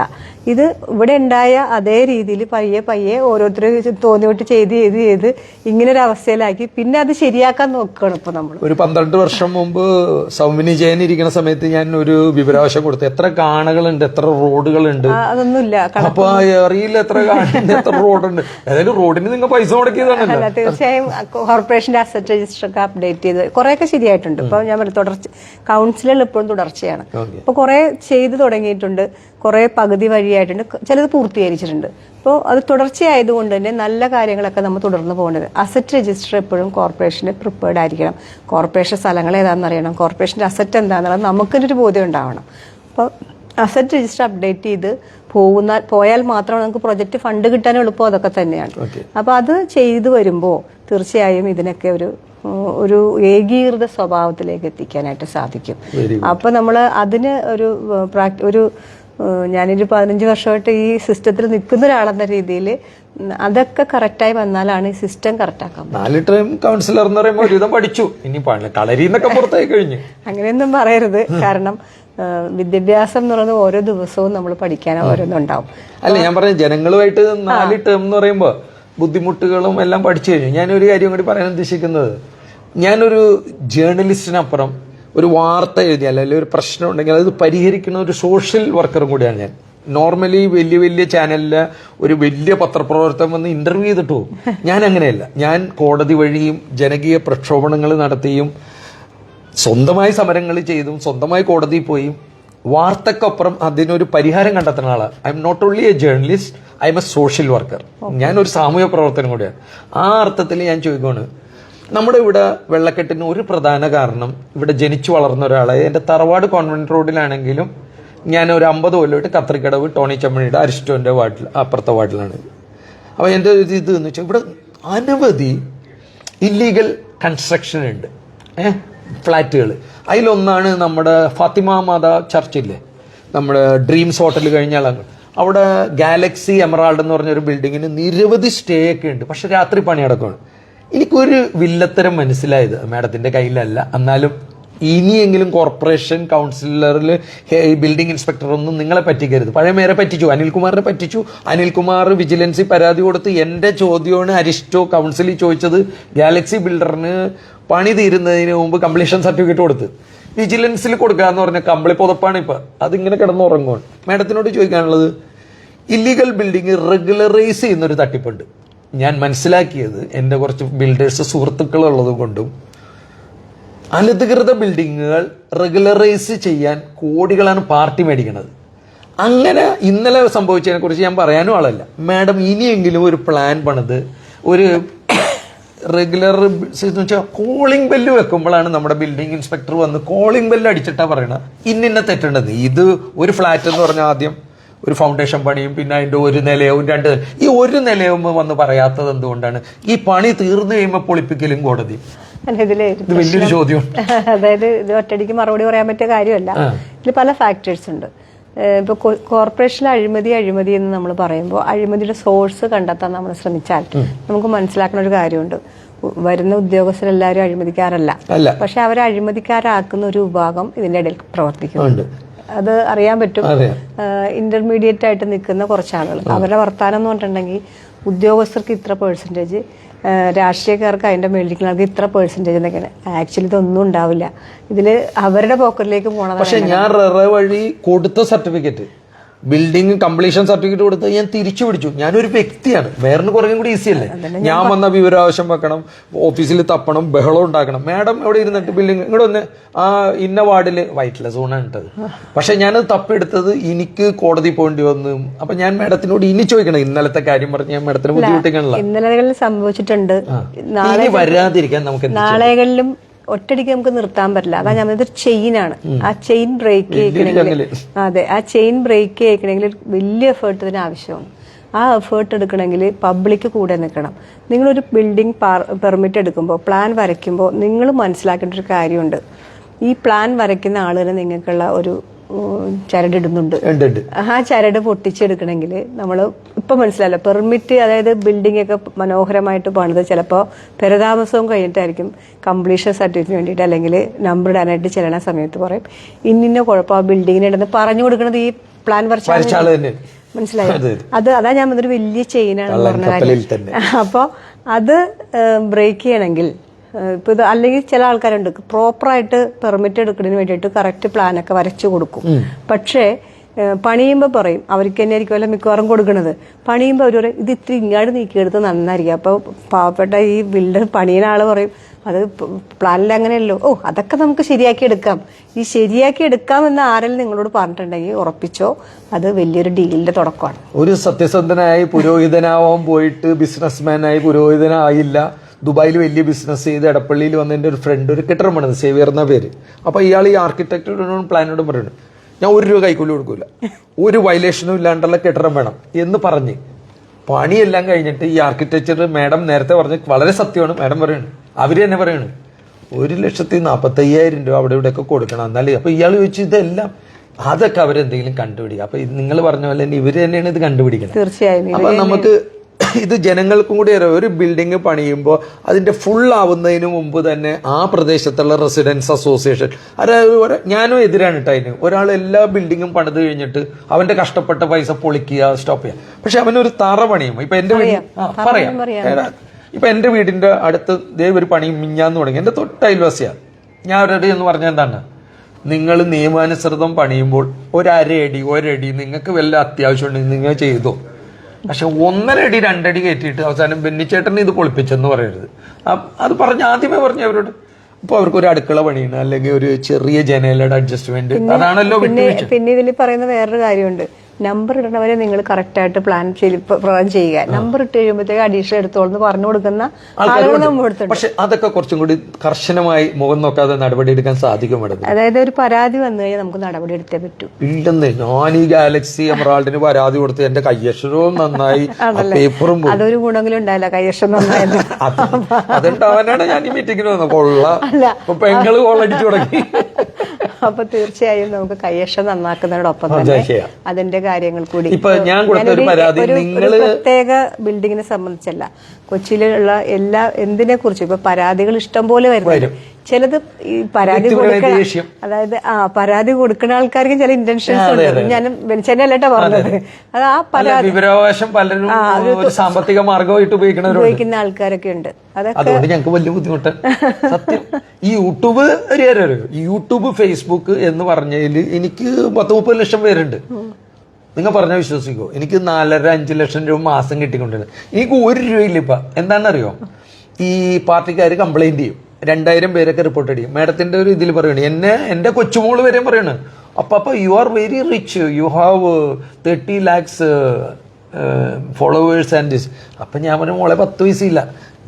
ഇത് ഇവിടെ ഉണ്ടായ അതേ രീതിയിൽ പയ്യെ ഓരോരുത്തരും തോന്നിയോട്ട് ചെയ്ത് ഇങ്ങനെ ഒരു അവസ്ഥയിലാക്കി. പിന്നെ അത് ശരിയാക്കാൻ നോക്കുകയാണ് ഇപ്പൊ നമ്മൾ. ഒരു 12 വർഷം മുമ്പ് സൗമിനി ജയൻ ഇരിക്കുന്ന സമയത്ത് ഞാൻ ഒരു വിവരാവകാശം കൊടുത്തു, എത്ര കാണകളുണ്ട്, എത്ര റോഡുകളുണ്ട്. അതൊന്നുമില്ല, അപ്പൊ അറിയില്ല എത്ര കാണുന്നുണ്ട്, എത്ര റോഡുണ്ട്. ഏതായാലും റോഡിന് നിങ്ങൾ പൈസ മുടക്കിയതാണല്ലോ. തീർച്ചയായും കോർപ്പറേഷന്റെ അസറ്റ് രജിസ്റ്റർ ഒക്കെ അപ്ഡേറ്റ് ചെയ്ത് കുറെയൊക്കെ ശരിയായിട്ടുണ്ട്. ഇപ്പൊ ഞാൻ തുടർച്ച കൗൺസിലിൽ ഇപ്പോഴും തുടർച്ചയാണ്. ഇപ്പൊ കുറെ ചെയ്ത് തുടങ്ങിയിട്ടുണ്ട്. കുറേ പകുതി വഴിയായിട്ടുണ്ട്, ചിലത് പൂർത്തീകരിച്ചിട്ടുണ്ട്. അപ്പോൾ അത് തുടർച്ചയായതുകൊണ്ട് തന്നെ നല്ല കാര്യങ്ങളൊക്കെ നമ്മൾ തുടർന്ന് പോകേണ്ടത്. അസറ്റ് രജിസ്റ്റർ എപ്പോഴും കോർപ്പറേഷന് പ്രിപ്പയർഡ് ആയിരിക്കണം. കോർപ്പറേഷൻ സ്ഥലങ്ങൾ ഏതാണെന്ന് അറിയണം, കോർപ്പറേഷൻ്റെ അസറ്റ് എന്താണെന്നുള്ളത് നമുക്കൊരു ബോധ്യം ഉണ്ടാവണം. അപ്പോൾ അസറ്റ് രജിസ്റ്റർ അപ്ഡേറ്റ് ചെയ്ത് പോയാൽ മാത്രമാണ് നമുക്ക് പ്രൊജക്ട് ഫണ്ട് കിട്ടാൻ എളുപ്പം അതൊക്കെ തന്നെയാണ്. അപ്പോൾ അത് ചെയ്തു വരുമ്പോൾ തീർച്ചയായും ഇതിനൊക്കെ ഒരു ഏകീകൃത സ്വഭാവത്തിലേക്ക് എത്തിക്കാനായിട്ട് സാധിക്കും. അപ്പോൾ നമ്മൾ അതിന് ഒരു ഞാനൊരു 15 വർഷമായിട്ട് ഈ സിസ്റ്റത്തിൽ നിൽക്കുന്ന ഒരാളെന്ന രീതിയിൽ അതൊക്കെ കറക്റ്റായി വന്നാലാണ് ഈ സിസ്റ്റം കറക്റ്റാക്കാൻ. 4 ടൈം കൗൺസിലർ എന്ന് പറയുമ്പോൾ ഒരുവിധം പഠിച്ചു, ഇനി കളരിന്നൊക്കെ പുറത്തായി കഴിഞ്ഞു. അങ്ങനെയൊന്നും പറയരുത്. കാരണം വിദ്യാഭ്യാസം എന്ന് പറയുന്നത് ഓരോ ദിവസവും നമ്മൾ പഠിക്കാൻ ഓരോന്നുണ്ടാവും. അല്ല, ഞാൻ പറഞ്ഞ ജനങ്ങളുമായിട്ട് 4 ടേം എന്ന് പറയുമ്പോൾ ബുദ്ധിമുട്ടുകളും എല്ലാം പഠിച്ചു കഴിഞ്ഞു. ഞാനൊരു കാര്യം കൂടി പറയാൻ ഉദ്ദേശിക്കുന്നത്, ഞാനൊരു ജേർണലിസ്റ്റിനപ്പുറം ഒരു വാർത്ത എഴുതിയാൽ അല്ലെങ്കിൽ ഒരു പ്രശ്നം ഉണ്ടെങ്കിൽ അത് പരിഹരിക്കുന്ന ഒരു സോഷ്യൽ വർക്കറും കൂടിയാണ് ഞാൻ. നോർമലി വലിയ വലിയ ചാനലില് ഒരു വലിയ പത്രപ്രവർത്തനം വന്ന് ഇന്റർവ്യൂ ചെയ്തിട്ട് പോകും. ഞാൻ അങ്ങനെയല്ല. ഞാൻ കോടതി വഴിയും ജനകീയ പ്രക്ഷോഭങ്ങൾ നടത്തിയും സ്വന്തമായി സമരങ്ങൾ ചെയ്തും സ്വന്തമായി കോടതിയിൽ പോയും വാർത്തക്കൊപ്പുറം അതിനൊരു പരിഹാരം കണ്ടെത്തുന്ന ആളാണ്. I am not only a journalist, I am a social worker. ഞാനൊരു സാമൂഹ്യ പ്രവർത്തനം കൂടിയാണ്. ആ അർത്ഥത്തിൽ ഞാൻ ചോദിക്കുകയാണ്, നമ്മുടെ ഇവിടെ വെള്ളക്കെട്ടിന് ഒരു പ്രധാന കാരണം, ഇവിടെ ജനിച്ചു വളർന്ന ഒരാളെ, എൻ്റെ തറവാട് കോൺവെന്റ് റോഡിലാണെങ്കിലും ഞാൻ ഒരു 50 കൊല്ലമായിട്ട് കത്രിക്കടവ് ടോണി ചമ്മണിയുടെ അരിസ്റ്റോന്റെ വാർഡിൽ, അപ്പുറത്തെ വാർഡിലാണ്. അപ്പോൾ എൻ്റെ ഇത് എന്ന് വെച്ചാൽ ഇവിടെ അനവധി ഇല്ലീഗൽ കൺസ്ട്രക്ഷൻ ഉണ്ട്, ഫ്ലാറ്റുകൾ. അതിലൊന്നാണ് നമ്മുടെ ഫാത്തിമ മാതാ ചർച്ചില്ലേ, നമ്മുടെ ഡ്രീംസ് ഹോട്ടൽ കഴിഞ്ഞാൽ അവിടെ ഗാലക്സി എമറാൾഡ് എന്ന് പറഞ്ഞൊരു ബിൽഡിങ്ങിന് നിരവധി സ്റ്റേ ഒക്കെ ഉണ്ട്, പക്ഷെ രാത്രി പണി നടക്കുകയാണ്. എനിക്കൊരു വില്ലത്തരം മനസ്സിലായത്, മാഡത്തിന്റെ കയ്യിലല്ല, എന്നാലും ഇനിയെങ്കിലും കോർപ്പറേഷൻ കൗൺസിലറിൽ ബിൽഡിംഗ് ഇൻസ്പെക്ടർ ഒന്നും നിങ്ങളെ പറ്റിക്കരുത്. പഴയ മേരെ പറ്റിച്ചു, അനിൽകുമാറിനെ പറ്റിച്ചു. അനിൽകുമാർ വിജിലൻസിൽ പരാതി കൊടുത്ത് എൻ്റെ ചോദ്യമാണ് അരിസ്റ്റോ കൗൺസിലിൽ ചോദിച്ചത്, ഗാലക്സി ബിൽഡറിന് പണി തീരുന്നതിന് മുമ്പ് കംപ്ലീഷൻ സർട്ടിഫിക്കറ്റ് കൊടുത്ത് വിജിലൻസിൽ കൊടുക്കാന്ന് പറഞ്ഞ കമ്പിളി പുതപ്പാണ് ഇപ്പൊ, അതിങ്ങനെ കിടന്നുറങ്ങുവാണ്. മാഡത്തിനോട് ചോദിക്കാനുള്ളത്, ഇല്ലീഗൽ ബിൽഡിംഗ് റെഗുലറൈസ് ചെയ്യുന്നൊരു തട്ടിപ്പുണ്ട്. ഞാൻ മനസ്സിലാക്കിയത് എൻ്റെ കുറച്ച് ബിൽഡേഴ്സ് സുഹൃത്തുക്കളുള്ളത് കൊണ്ടും, അനധികൃത ബിൽഡിങ്ങുകൾ റെഗുലറൈസ് ചെയ്യാൻ കോടികളാണ് പാർട്ടി മേടിക്കുന്നത്. അങ്ങനെ ഇന്നലെ സംഭവിച്ചതിനെ കുറിച്ച് ഞാൻ പറയാനും ആളല്ല. മാഡം ഇനിയെങ്കിലും ഒരു പ്ലാൻ പണിത് ഒരു റെഗുലർ എന്ന് വെച്ചാൽ കോളിംഗ് ബെല്ല് വെക്കുമ്പോഴാണ് നമ്മുടെ ബിൽഡിംഗ് ഇൻസ്പെക്ടർ വന്ന് കോളിംഗ് ബെല്ല് അടിച്ചിട്ടാ പറയണത് ഇന്ന തെറ്റുണ്ടെന്ന്. ഇത് ഒരു ഫ്ലാറ്റ് എന്ന് പറഞ്ഞാൽ ആദ്യം ഒരു ഫൗണ്ടേഷൻ പണിയും പിന്നെ അതിന്റെ ഒരു നിലയവും 2 ഈ ഒരു നിലയവും വന്ന് പറയാത്തത് എന്തുകൊണ്ടാണ്? ഈ പണി തീർന്നു കഴിയുമ്പോൾ പൊളിപ്പിക്കലും കോടതി. ഇത് വലിയൊരു ചോദ്യം. അതായത് ഇത് ഒറ്റയടിക്ക് മറുപടി പറയാൻ പറ്റിയ കാര്യമല്ല. ഇതിൽ പല ഫാക്ടേഴ്സ് ഉണ്ട്. ഇപ്പൊ കോർപ്പറേഷനിൽ അഴിമതി എന്ന് നമ്മൾ പറയുമ്പോൾ അഴിമതിയുടെ സോഴ്സ് കണ്ടെത്താൻ നമ്മൾ ശ്രമിച്ചാൽ നമുക്ക് മനസ്സിലാക്കുന്ന ഒരു കാര്യമുണ്ട്. വരുന്ന ഉദ്യോഗസ്ഥരെല്ലാവരും അഴിമതിക്കാരല്ല, പക്ഷെ അവരെ അഴിമതിക്കാരാക്കുന്ന ഒരു വിഭാഗം ഇതിന്റെ ഇടയിൽ പ്രവർത്തിക്കുന്നുണ്ട്. അത് അറിയാൻ പറ്റും. ഇന്റർമീഡിയറ്റ് ആയിട്ട് നിൽക്കുന്ന കുറച്ചാളുകൾ, അവരുടെ വർത്താനം എന്ന് പറഞ്ഞിട്ടുണ്ടെങ്കിൽ ഉദ്യോഗസ്ഥർക്ക് ഇത്ര %, രാഷ്ട്രീയക്കാർക്ക് അതിന്റെ മേടിക്കുന്ന ഇത്ര % എന്നൊക്കെയാണ്. ആക്ച്വലി ഇതൊന്നും ഉണ്ടാവില്ല. ഇതില് അവരുടെ പോക്കറ്റിലേക്ക് പോകണം. പക്ഷെ ഞാൻ വഴി കൊടുത്ത സർട്ടിഫിക്കറ്റ്, ബിൽഡിംഗ് കംപ്ലീഷൻ സർട്ടിഫിക്കറ്റ് കൊടുത്ത് ഞാൻ തിരിച്ചു പിടിച്ചു. ഞാനൊരു വ്യക്തിയാണ്, വേറെ കുറേ കൂടി ഈസി അല്ലേ. ഞാൻ വന്ന വിവരാവശ്യം വെക്കണം, ഓഫീസിൽ തപ്പണം, ബഹളം ഉണ്ടാക്കണം. മാഡം എവിടെ ഇരുന്നിട്ട് ബിൽഡിംഗ് ഇങ്ങോട്ട് വന്ന് ഇന്ന വാർഡിൽ വൈറ്റില സോണാണ് ഇട്ടത്, പക്ഷെ ഞാനത് തപ്പെടുത്തത് എനിക്ക് കോടതി പോകേണ്ടി വന്നു. അപ്പൊ ഞാൻ മാഡത്തിനോട് ഇനി ചോദിക്കണം, ഇന്നലത്തെ കാര്യം പറഞ്ഞ് ഞാൻ മാഡത്തിന് ബുദ്ധിമുട്ടിക്കാനുള്ള ഇന്നലകളിൽ സംഭവിച്ചിട്ടുണ്ട്. നാളെ വരാതിരിക്കാൻ നമുക്ക് നാളെകളിലും ഒറ്റടിക്ക് നമുക്ക് നിർത്താൻ പറ്റില്ല. അതാ ഞാൻ ഇതൊരു ചെയിനാണ്. ആ ചെയിൻ ബ്രേക്ക് ചെയ്യിക്കണമെങ്കിൽ, അതെ, ആ ചെയിൻ ബ്രേക്ക് ചെയ്യിക്കണമെങ്കിൽ വലിയ എഫേർട്ട് ഇതിന് ആവശ്യമാണ്. ആ എഫേർട്ട് എടുക്കണമെങ്കിൽ പബ്ലിക് കൂടെ നിൽക്കണം. നിങ്ങളൊരു ബിൽഡിംഗ് പെർമിറ്റ് എടുക്കുമ്പോൾ, പ്ലാൻ വരയ്ക്കുമ്പോൾ നിങ്ങൾ മനസ്സിലാക്കേണ്ട ഒരു കാര്യമുണ്ട്. ഈ പ്ലാൻ വരയ്ക്കുന്ന ആളുകൾ നിങ്ങൾക്കുള്ള ഒരു ചരടിടുന്നുണ്ട്. ആ ചരട് പൊട്ടിച്ചെടുക്കണമെങ്കിൽ നമ്മൾ ഇപ്പൊ മനസ്സിലല്ലോ, പെർമിറ്റ്, അതായത് ബിൽഡിംഗ് ഒക്കെ മനോഹരമായിട്ട് പണിത് ചിലപ്പോൾ പെരതാമസവും കഴിഞ്ഞിട്ടായിരിക്കും കംപ്ലീഷൻ സർട്ടിഫിക്കറ്റിന് വേണ്ടിയിട്ട് അല്ലെങ്കിൽ നമ്പർ ഇടാനായിട്ട് ചെല്ലണ സമയത്ത് പറയും ഇന്ന കുഴപ്പം ആ ബിൽഡിങ്ങിന് ഇടുന്നത് പറഞ്ഞു കൊടുക്കുന്നത് ഈ പ്ലാൻ വരച്ചാൽ. മനസ്സിലായി? അതാ ഞാൻ ഒരു വലിയ ചെയിനാണെന്ന് പറഞ്ഞ കാര്യം. അപ്പോൾ അത് ബ്രേക്ക് ചെയ്യണമെങ്കിൽ ഇപ്പൊ ഇത്, അല്ലെങ്കിൽ ചില ആൾക്കാരുണ്ട് പ്രോപ്പറായിട്ട് പെർമിറ്റ് എടുക്കുന്നതിന് വേണ്ടിയിട്ട് കറക്റ്റ് പ്ലാനൊക്കെ വരച്ചു കൊടുക്കും. പക്ഷേ പണിയുമ്പോൾ പറയും, അവർക്ക് തന്നെ ആയിരിക്കുമല്ലോ മിക്കവാറും കൊടുക്കുന്നത്. പണിയുമ്പോൾ അവർ പറയും ഇത് ഇത്തിരി ഇങ്ങോട്ട് നീക്കിയെടുത്ത് നന്നായിരിക്കും. അപ്പോൾ പാവപ്പെട്ട ഈ ബിൽഡർ പണിയുന്ന ആള് പറയും അത് പ്ലാനിൽ അങ്ങനെയല്ലോ, അതൊക്കെ നമുക്ക് ശരിയാക്കി എടുക്കാം. ഈ ശരിയാക്കി എടുക്കാമെന്ന് ആരെങ്കിലും നിങ്ങളോട് പറഞ്ഞിട്ടുണ്ടെങ്കിൽ ഉറപ്പിച്ചോ, അത് വലിയൊരു ഡീലിന്റെ തുടക്കമാണ്. ഒരു സത്യസന്ധനായി പുരോഹിതനാവാൻ പോയിട്ട് ബിസിനസ്മാനായി പുരോഹിതനായില്ല, ദുബായിൽ വലിയ ബിസിനസ് ചെയ്ത് എടപ്പള്ളിയിൽ വന്ന എൻ്റെ ഒരു ഫ്രണ്ട് ഒരു കെട്ടിടം പണിത്, സേവിയർ എന്ന പേര്. അപ്പോൾ ഇയാൾ ഈ ആർക്കിടെക്ടോടും പ്ലാനോടും പറയുന്നു, ഞാൻ 1 രൂപ കൈക്കൂലി കൊടുക്കൂല, ഒരു വയലേഷനും ഇല്ലാണ്ടുള്ള കെട്ടിടം വേണം എന്ന് പറഞ്ഞ് പണിയെല്ലാം കഴിഞ്ഞിട്ട് ഈ ആർക്കിടെക്ചർ മാഡം നേരത്തെ പറഞ്ഞ് വളരെ സത്യമാണ്. മാഡം പറയണു, അവര് തന്നെ പറയണു 1,45,000 രൂപ അവിടെ ഇവിടെയൊക്കെ കൊടുക്കണം എന്നാലേ. അപ്പൊ ഇയാൾ ചോദിച്ചു ഇതെല്ലാം അതൊക്കെ അവരെന്തെങ്കിലും കണ്ടുപിടിക്കുക. അപ്പൊ നിങ്ങൾ പറഞ്ഞ പോലെ തന്നെ ഇവര് തന്നെയാണ് ഇത് കണ്ടുപിടിക്കുന്നത്. തീർച്ചയായും. അപ്പൊ നമുക്ക് ഇത് ജനങ്ങൾക്കും കൂടി അറിയാം. ഒരു ബിൽഡിംഗ് പണിയുമ്പോൾ അതിന്റെ ഫുൾ ആവുന്നതിന് മുമ്പ് തന്നെ ആ പ്രദേശത്തുള്ള റെസിഡൻസ് അസോസിയേഷൻ, അതായത് ഞാനും എതിരാണ് കേട്ടോ അതിന്. ഒരാൾ എല്ലാ ബിൽഡിങ്ങും പണിത് കഴിഞ്ഞിട്ട് അവന്റെ കഷ്ടപ്പെട്ട പൈസ പൊളിക്കുക, സ്റ്റോപ്പ് ചെയ്യുക. പക്ഷെ അവനൊരു തറ പണിയും. ഇപ്പൊ എന്റെ പറയാം, ഇപ്പൊ എന്റെ വീടിന്റെ അടുത്ത് ദേ ഒരു പണി മിഞ്ഞാന്ന് തുടങ്ങി, എന്റെ തൊട്ട് അയൽവാസിയാണ്. ഞാൻ ഒരടി എന്ന് പറഞ്ഞാൽ എന്താണ്, നിങ്ങൾ നിയമാനുസൃതം പണിയുമ്പോൾ 1/2 അടി 1 അടി നിങ്ങൾക്ക് വല്ല അത്യാവശ്യം ഉണ്ടെങ്കിൽ നിങ്ങൾ ചെയ്തോ. പക്ഷെ 1.5 അടി 2 അടി കയറ്റിയിട്ട് അവസാനം ബെന്നിച്ചേട്ടനെ ഇത് പൊളിപ്പിച്ചെന്ന് പറയരുത്. അത് ആദ്യമേ പറഞ്ഞു അവരോട്. ഇപ്പൊ അവർക്ക് ഒരു അടുക്കള പണിയാണ്, അല്ലെങ്കിൽ ഒരു ചെറിയ ജനലയുടെ അഡ്ജസ്റ്റ്മെന്റ്, അതാണല്ലോ. പിന്നെ ഇതിൽ പറയുന്ന വേറൊരു കാര്യമുണ്ട്, നമ്പർ ഇടണവരെ നിങ്ങൾ കറക്റ്റ് ആയിട്ട് പ്ലാൻ ചെയ്യുക. നമ്പർ ഇട്ട് കഴിയുമ്പോഴത്തേക്ക് അഡീഷണൽ എടുത്തോളെന്ന് പറഞ്ഞു കൊടുക്കുന്ന ആളുകൾ നമ്മൾ എടുത്തിട്ടുണ്ട്. പക്ഷെ അതൊക്കെ കുറച്ചും കൂടി കർശനമായി മുഖം നോക്കാതെ നടപടി എടുക്കാൻ സാധിക്കും. അതായത് ഒരു പരാതി വന്നു കഴിഞ്ഞാൽ നമുക്ക് നടപടി എടുത്തേ പറ്റൂ. ഇല്ലെന്ന് ഞാൻ ഈ ഗാലക്സി എമറാൾഡിന് പരാതി കൊടുത്ത് എന്റെ കയ്യക്ഷരവും നന്നായി, പേപ്പറും അതൊരു ഗുണമെങ്കിലും ഉണ്ടായില്ല, കയ്യക്ഷരം നന്നായത്. അതുണ്ടാവാനാണ് ഞാൻ ഈ മീറ്റിങ്ങിന് വന്നത്. പെങ്ങള് കോളടിച്ചു തുടങ്ങി. അപ്പൊ തീർച്ചയായും നമുക്ക് കയ്യക്ഷരം നന്നാക്കുന്നതിനോടൊപ്പം തന്നെ അതിന്റെ കാര്യങ്ങൾ കൂടി. ഇപ്പൊ ഞാൻ കൊടുത്തൊരു പരാതി, ഒരു പ്രത്യേക ബിൽഡിങ്ങിനെ സംബന്ധിച്ചല്ല, കൊച്ചിയിലുള്ള എല്ലാ എന്തിനെ കുറിച്ചും ഇപ്പൊ പരാതികൾ ഇഷ്ടം പോലെ വരുന്നത്. ചിലത് ഈ പരാതി കൊടുക്കണം, അതായത് പരാതി കൊടുക്കുന്ന ആൾക്കാർക്ക് ചില ഇന്റൻഷൻസ് ഉണ്ട്. ഞാൻ വെളിച്ചെണ്ണല്ലേട്ടാ പറഞ്ഞത്. അത് ആ പരാതി വിവരാവകാശം പലരും സാമ്പത്തിക മാർഗമായിട്ട് ഉപയോഗിക്കുന്ന ആൾക്കാരൊക്കെ ഉണ്ട്. അതുകൊണ്ട് ഞങ്ങൾക്ക് വലിയ ബുദ്ധിമുട്ട്. സത്യം, ഈ യൂട്യൂബ് ഫേസ്ബുക്ക് എന്ന് പറഞ്ഞതിൽ എനിക്ക് 10-30 ലക്ഷം പേരുണ്ട്. നിങ്ങൾ പറഞ്ഞാൽ വിശ്വസിക്കോ, എനിക്ക് 4.5-5 ലക്ഷം രൂപ മാസം കിട്ടിക്കൊണ്ടിരുന്നത്. എനിക്ക് 1 രൂപയില്ല. ഇപ്പൊ എന്താണെന്നറിയോ, ഈ പാർട്ടിക്കാർ കംപ്ലൈന്റ് ചെയ്യും, 2000 പേരൊക്കെ റിപ്പോർട്ട് ചെയ്യും. മാഡത്തിന്റെ ഒരു ഇതിൽ പറയണേ, എന്റെ കൊച്ചുമോള് വരെയും പറയണ്, അപ്പൊ you are very rich, you have 30 lakhs followers and this. അപ്പൊ ഞാൻ പറഞ്ഞു, മോളെ 10 പൈസയില്ല.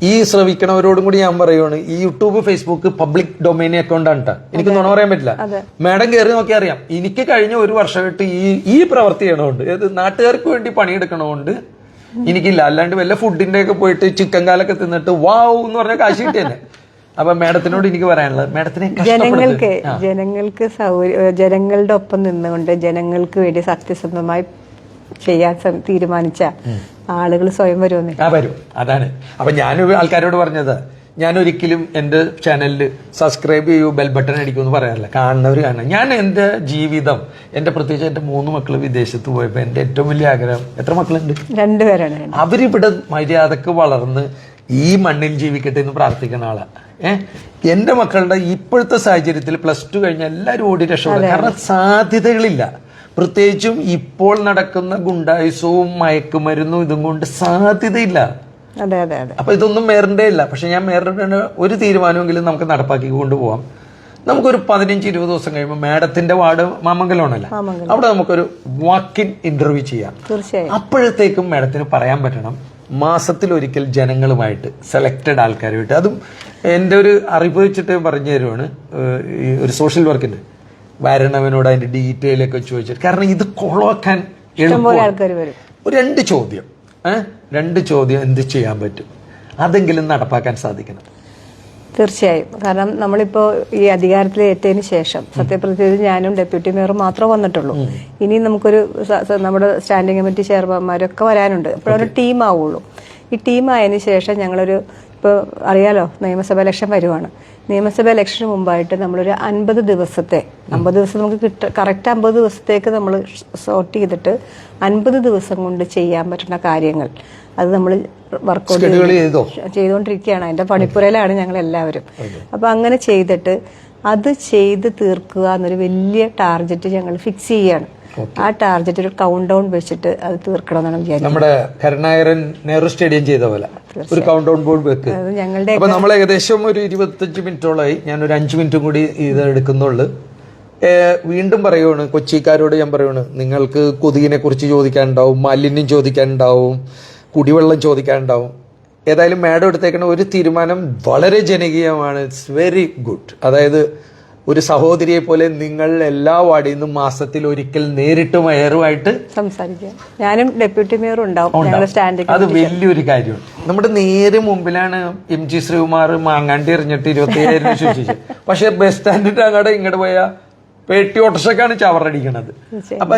ഈ ശ്രവിക്കണവരോടും കൂടി ഞാൻ പറയുവാണ്, ഈ യൂട്യൂബ് ഫേസ്ബുക്ക് പബ്ലിക് ഡൊമൈൻ അക്കൗണ്ടാണ് കേട്ടോ. എനിക്ക് നുണ പറയാൻ പറ്റില്ല. മാഡം കയറി നോക്കി അറിയാം. എനിക്ക് കഴിഞ്ഞ 1 വർഷമായിട്ട് ഈ പ്രവൃത്തി ചെയ്യണോണ്ട്, നാട്ടുകാർക്ക് വേണ്ടി പണിയെടുക്കണോണ്ട് എനിക്കില്ല. അല്ലാണ്ട് വല്ല ഫുഡിന്റെ ഒക്കെ പോയിട്ട് ചിക്കൻ കാലൊക്കെ തിന്നിട്ട് വാവ് എന്ന് പറഞ്ഞ കാശ് കിട്ടിയെന്നെ. അപ്പൊ മാഡത്തിനോട് എനിക്ക് പറയാനുള്ളത്, മാഡത്തിനെ ജനങ്ങൾക്ക് ജനങ്ങളുടെ ഒപ്പം നിന്നുകൊണ്ട് ജനങ്ങൾക്ക് വേണ്ടി സത്യസന്ധമായി ചെയ്യാൻ തീരുമാനിച്ച ആളുകൾ സ്വയം വരുമെന്ന്. വരും. അതാണ്. അപ്പൊ ഞാൻ ആൾക്കാരോട് പറഞ്ഞത്, ഞാൻ ഒരിക്കലും എന്റെ ചാനലിൽ സബ്സ്ക്രൈബ് ചെയ്യൂ, ബെൽ ബട്ടൺ അടിക്കുമെന്ന് പറയാറില്ല. കാണുന്നവർ കാണണം. ഞാൻ എന്റെ ജീവിതം, പ്രത്യേകിച്ച് എന്റെ 3 മക്കള് വിദേശത്ത് പോയപ്പോ എന്റെ ഏറ്റവും വലിയ ആഗ്രഹം, എത്ര മക്കളുണ്ട്? 2 പേരാണ്. അവരിവിടെ മര്യാദക്ക് വളർന്ന് ഈ മണ്ണിൽ ജീവിക്കട്ടെ എന്ന് പ്രാർത്ഥിക്കുന്ന ആളാണ്. എന്റെ മക്കളുടെ ഇപ്പോഴത്തെ സാഹചര്യത്തിൽ +2 കഴിഞ്ഞ എല്ലാവരും ഓടി രക്ഷപ്പെടും. കാരണം സാധ്യതകളില്ല. പ്രത്യേകിച്ചും ഇപ്പോൾ നടക്കുന്ന ഗുണ്ടായുസവും മയക്കുമരുന്നും ഇതും കൊണ്ട് സാധ്യതയില്ല. അപ്പൊ ഇതൊന്നും മേറിന്റെ ഇല്ല. പക്ഷെ ഞാൻ മേറിന്റെ ഒരു തീരുമാനമെങ്കിലും നമുക്ക് നടപ്പാക്കി കൊണ്ടുപോകാം. നമുക്കൊരു 15-20 ദിവസം കഴിയുമ്പോൾ മാഡത്തിന്റെ വാർഡ് മാമംഗലമാണല്ലോ, അവിടെ നമുക്കൊരു വാക്കിൻ ഇന്റർവ്യൂ ചെയ്യാം. അപ്പോഴത്തേക്കും മാഡത്തിന് പറയാൻ പറ്റണം, മാസത്തിലൊരിക്കൽ ജനങ്ങളുമായിട്ട് സെലക്റ്റഡ് ആൾക്കാരുമായിട്ട്, അതും എൻ്റെ ഒരു അറിവ് വെച്ചിട്ട് പറഞ്ഞു തരുവാണ്, ഒരു സോഷ്യൽ വർക്കിന്റെ വരണവനോട് അതിന്റെ ഡീറ്റെയിൽ ഒക്കെ ചോദിച്ചിട്ട്. കാരണം ഇത് കൊളാക്കാൻ എളുപ്പമാണ്. 2 ചോദ്യം 2 ചോദ്യം എന്ത് ചെയ്യാൻ പറ്റും, അതെങ്കിലും നടപ്പാക്കാൻ സാധിക്കണം. തീർച്ചയായും. കാരണം നമ്മളിപ്പോ ഈ അധികാരത്തിലേറ്റതിന് ശേഷം സത്യപ്രതിജ്ഞ ഞാനും ഡെപ്യൂട്ടി മേയറും മാത്രമേ വന്നിട്ടുള്ളൂ. ഇനി നമുക്കൊരു നമ്മുടെ സ്റ്റാൻഡിംഗ് കമ്മിറ്റി ചെയർമാൻമാരൊക്കെ വരാനുണ്ട്. അപ്പോഴൊരു ടീം ആവുള്ളൂ. ഈ ടീം ആയതിനു ശേഷം ഞങ്ങളൊരു, ഇപ്പോൾ അറിയാലോ നിയമസഭ ഇലക്ഷൻ വരുവാണ്. നിയമസഭ ഇലക്ഷന് മുമ്പായിട്ട് നമ്മളൊരു 50 ദിവസത്തെ 50 ദിവസം നമുക്ക് കറക്റ്റ് 50 ദിവസത്തേക്ക് നമ്മൾ സോർട്ട് ചെയ്തിട്ട് 50 ദിവസം കൊണ്ട് ചെയ്യാൻ പറ്റുന്ന കാര്യങ്ങൾ അത് നമ്മൾ വർക്കൗട്ട് ചെയ്തുകൊണ്ടിരിക്കുകയാണ്. അതിന്റെ പണിപ്പുരയിലാണ് ഞങ്ങൾ എല്ലാവരും. അപ്പൊ അങ്ങനെ ചെയ്തിട്ട് അത് ചെയ്ത് തീർക്കുക എന്നൊരു വലിയ ടാർഗറ്റ് ഞങ്ങൾ ഫിക്സ് ചെയ്യാണ്. ആ ടാർഗറ്റ് ഒരു കൗണ്ട് ഡൗൺ വെച്ചിട്ട് അത് തീർക്കണം എന്നാണ് വിചാരിക്കുന്നത്. നമ്മുടെ കരുണാകരൻ നെഹ്റു സ്റ്റേഡിയം ചെയ്ത പോലെ ഒരു കൗണ്ട് ഡൗൺ ബോർഡ് വെക്ക്. അത് ഞങ്ങളുടെ അപ്പൊ നമ്മൾ ഏകദേശം ഒരു 25 മിനിറ്റോളായി. ഞാനൊരു 5 മിനിറ്റും കൂടി ഇത് എടുക്കുന്നുള്ളു. വീണ്ടും പറയുവാണ്, കൊച്ചിക്കാരോട് ഞാൻ പറയുവാണ്, നിങ്ങൾക്ക് കൊതുകിനെ കുറിച്ച് ചോദിക്കാനുണ്ടാവും, മാലിന്യം ചോദിക്കാനുണ്ടാവും, കുടിവെള്ളം ചോദിക്കാനുണ്ടാവും. ഏതായാലും മാഡം എടുത്തേക്കുന്ന ഒരു തീരുമാനം വളരെ ജനകീയമാണ്. It's very good. അതായത് ഒരു സഹോദരിയെ പോലെ നിങ്ങൾ എല്ലാ വാർഡിൽ നിന്നും മാസത്തിൽ ഒരിക്കൽ നേരിട്ട് മേയറുമായിട്ട് സംസാരിക്കാം. ഞാനും ഡെപ്യൂട്ടി മേയറും ഉണ്ടാവും. സ്റ്റാൻഡിംഗ് അത് വലിയൊരു കാര്യമാണ്. നമ്മുടെ നേരെ മുമ്പിലാണ് MG ശ്രീകുമാർ മാങ്ങാണ്ടി എറിഞ്ഞിട്ട് 27,000 സൂക്ഷിച്ചത്. പക്ഷെ ബസ് സ്റ്റാൻഡിന്റെ അങ്ങോട്ട് ഇങ്ങോട്ട് പോയാ പേട്ടി ഓട്ടോറിക്ഷക്കാണ് ചവറടിക്കണത്. അപ്പൊ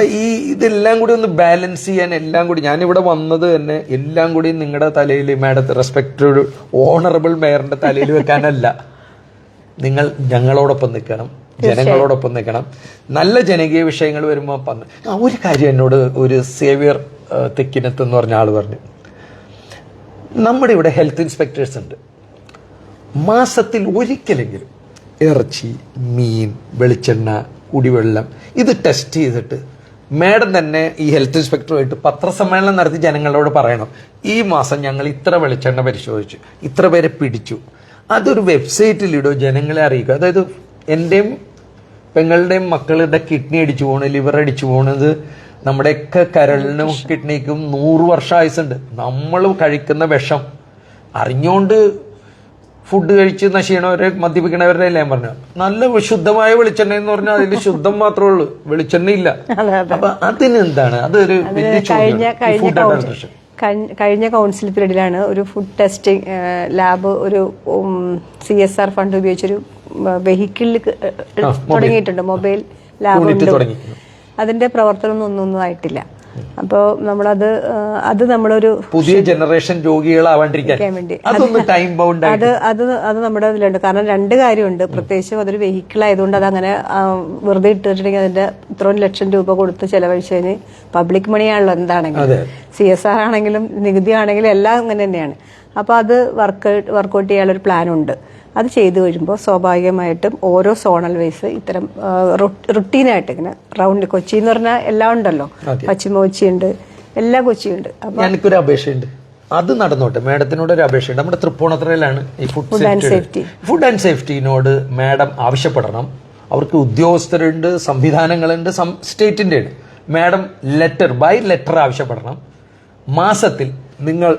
ഇതെല്ലാം കൂടി ഒന്ന് ബാലൻസ് ചെയ്യാൻ എല്ലാം കൂടി ഞാനിവിടെ വന്നത് തന്നെ എല്ലാം കൂടി നിങ്ങളുടെ തലയിൽ, മാഡത്തെ റെസ്പെക്റ്റഡ് ഓണറബിൾ മേയറിന്റെ തലയിൽ വെക്കാനല്ല. നിങ്ങൾ ഞങ്ങളോടൊപ്പം നിൽക്കണം, ജനങ്ങളോടൊപ്പം നിൽക്കണം. നല്ല ജനകീയ വിഷയങ്ങൾ വരുമ്പോൾ ഒരു കാര്യം എന്നോട് ഒരു സേവിയർ തെക്കിനത്ത് എന്ന് പറഞ്ഞ ആള് പറഞ്ഞു, നമ്മുടെ ഇവിടെ ഹെൽത്ത് ഇൻസ്പെക്ടേഴ്സ് ഉണ്ട്. മാസത്തിൽ ഒരിക്കലെങ്കിലും ഇറച്ചി, മീൻ, വെളിച്ചെണ്ണ, കുടിവെള്ളം ഇത് ടെസ്റ്റ് ചെയ്തിട്ട് മാഡം തന്നെ ഈ ഹെൽത്ത് ഇൻസ്പെക്ടറുമായിട്ട് പത്രസമ്മേളനം നടത്തി ജനങ്ങളോട് പറയണം, ഈ മാസം ഞങ്ങൾ ഇത്ര വെളിച്ചെണ്ണ പരിശോധിച്ചു, ഇത്ര പേരെ പിടിച്ചു. അതൊരു വെബ്സൈറ്റിലിടോ, ജനങ്ങളെ അറിയിക്കുക. അതായത് എൻ്റെയും പെങ്ങളുടെയും മക്കളുടെ കിഡ്നി അടിച്ചു പോകണം, ലിവർ അടിച്ചു പോകുന്നത്, നമ്മുടെയൊക്കെ കരളിനും കിഡ്നിക്കും 100 വർഷം ആയുസുണ്ട്. നമ്മൾ കഴിക്കുന്ന വിഷം അറിഞ്ഞുകൊണ്ട് ഫുഡ് കഴിച്ച് നശീണവരെ, മദ്യപിക്കണവരുടെ എല്ലാം പറഞ്ഞു. നല്ല ശുദ്ധമായ വെളിച്ചെണ്ണ എന്ന് പറഞ്ഞാൽ അതിൽ ശുദ്ധം മാത്രമേ ഉള്ളൂ, വെളിച്ചെണ്ണ ഇല്ല. അപ്പൊ അതിനെന്താണ്? അതൊരു കഴിഞ്ഞ കൗൺസിൽ പീരീഡിലാണ് ഒരു ഫുഡ് ടെസ്റ്റിംഗ് ലാബ് ഒരു CSR ഫണ്ട് ഉപയോഗിച്ചൊരു വെഹിക്കിളിൽ തുടങ്ങിയിട്ടുണ്ട്, മൊബൈൽ ലാബ്. അതിന്റെ പ്രവർത്തനം ഒന്നും ആയിട്ടില്ല. അപ്പോൾ അത് നമ്മളൊരു പുതിയ ജനറേഷൻ രോഗികളാവാണ്ടിരിക്കാൻ വേണ്ടി അത് നമ്മുടെ ഇതിലുണ്ട്. കാരണം 2 കാര്യമുണ്ട്. പ്രത്യേകിച്ചും അതൊരു വെഹിക്കിൾ ആയതുകൊണ്ട് അതങ്ങനെ വെറുതെ ഇട്ടിട്ടുണ്ടെങ്കിൽ അതിന്റെ ഇത്രയും ലക്ഷം രൂപ കൊടുത്ത് ചെലവഴിച്ചതിന് പബ്ലിക് മണിയാണല്ലോ എന്താണെങ്കിലും, CSR ആണെങ്കിലും നികുതി ആണെങ്കിലും എല്ലാം അങ്ങനെ തന്നെയാണ്. അപ്പോൾ അത് വർക്കൗട്ട് ചെയ്യാനുള്ള ഒരു പ്ലാൻ ഉണ്ട്. അത് ചെയ്തു കഴിയുമ്പോൾ സ്വാഭാവികമായിട്ടും ഓരോ സോണൽ വൈസ് ഇത്തരം റുട്ടീനായിട്ട് ഇങ്ങനെ റൗണ്ട്, കൊച്ചി എന്ന് പറഞ്ഞാൽ എല്ലാം ഉണ്ടല്ലോ, പശ്ചിമ കൊച്ചിയുണ്ട്, എല്ലാ കൊച്ചിയുണ്ട്. അപ്പൊ എനിക്കൊരു അപേക്ഷയുണ്ട്, അത് നടന്നോട്ടെ. മാഡത്തിനോട് ഒരു അപേക്ഷയുണ്ട്. നമ്മുടെ തൃപ്പൂണിത്തുറയിലാണ് ഈ ഫുഡ് ആൻഡ് സേഫ്റ്റിനോട് മാഡം ആവശ്യപ്പെടണം. അവർക്ക് ഉദ്യോഗസ്ഥരുണ്ട്, സംവിധാനങ്ങളുണ്ട്, സ്റ്റേറ്റിന്റെ ഉണ്ട്. മാഡം ബൈ ലെറ്റർ ആവശ്യപ്പെടണം. മാസത്തിൽ നിങ്ങൾ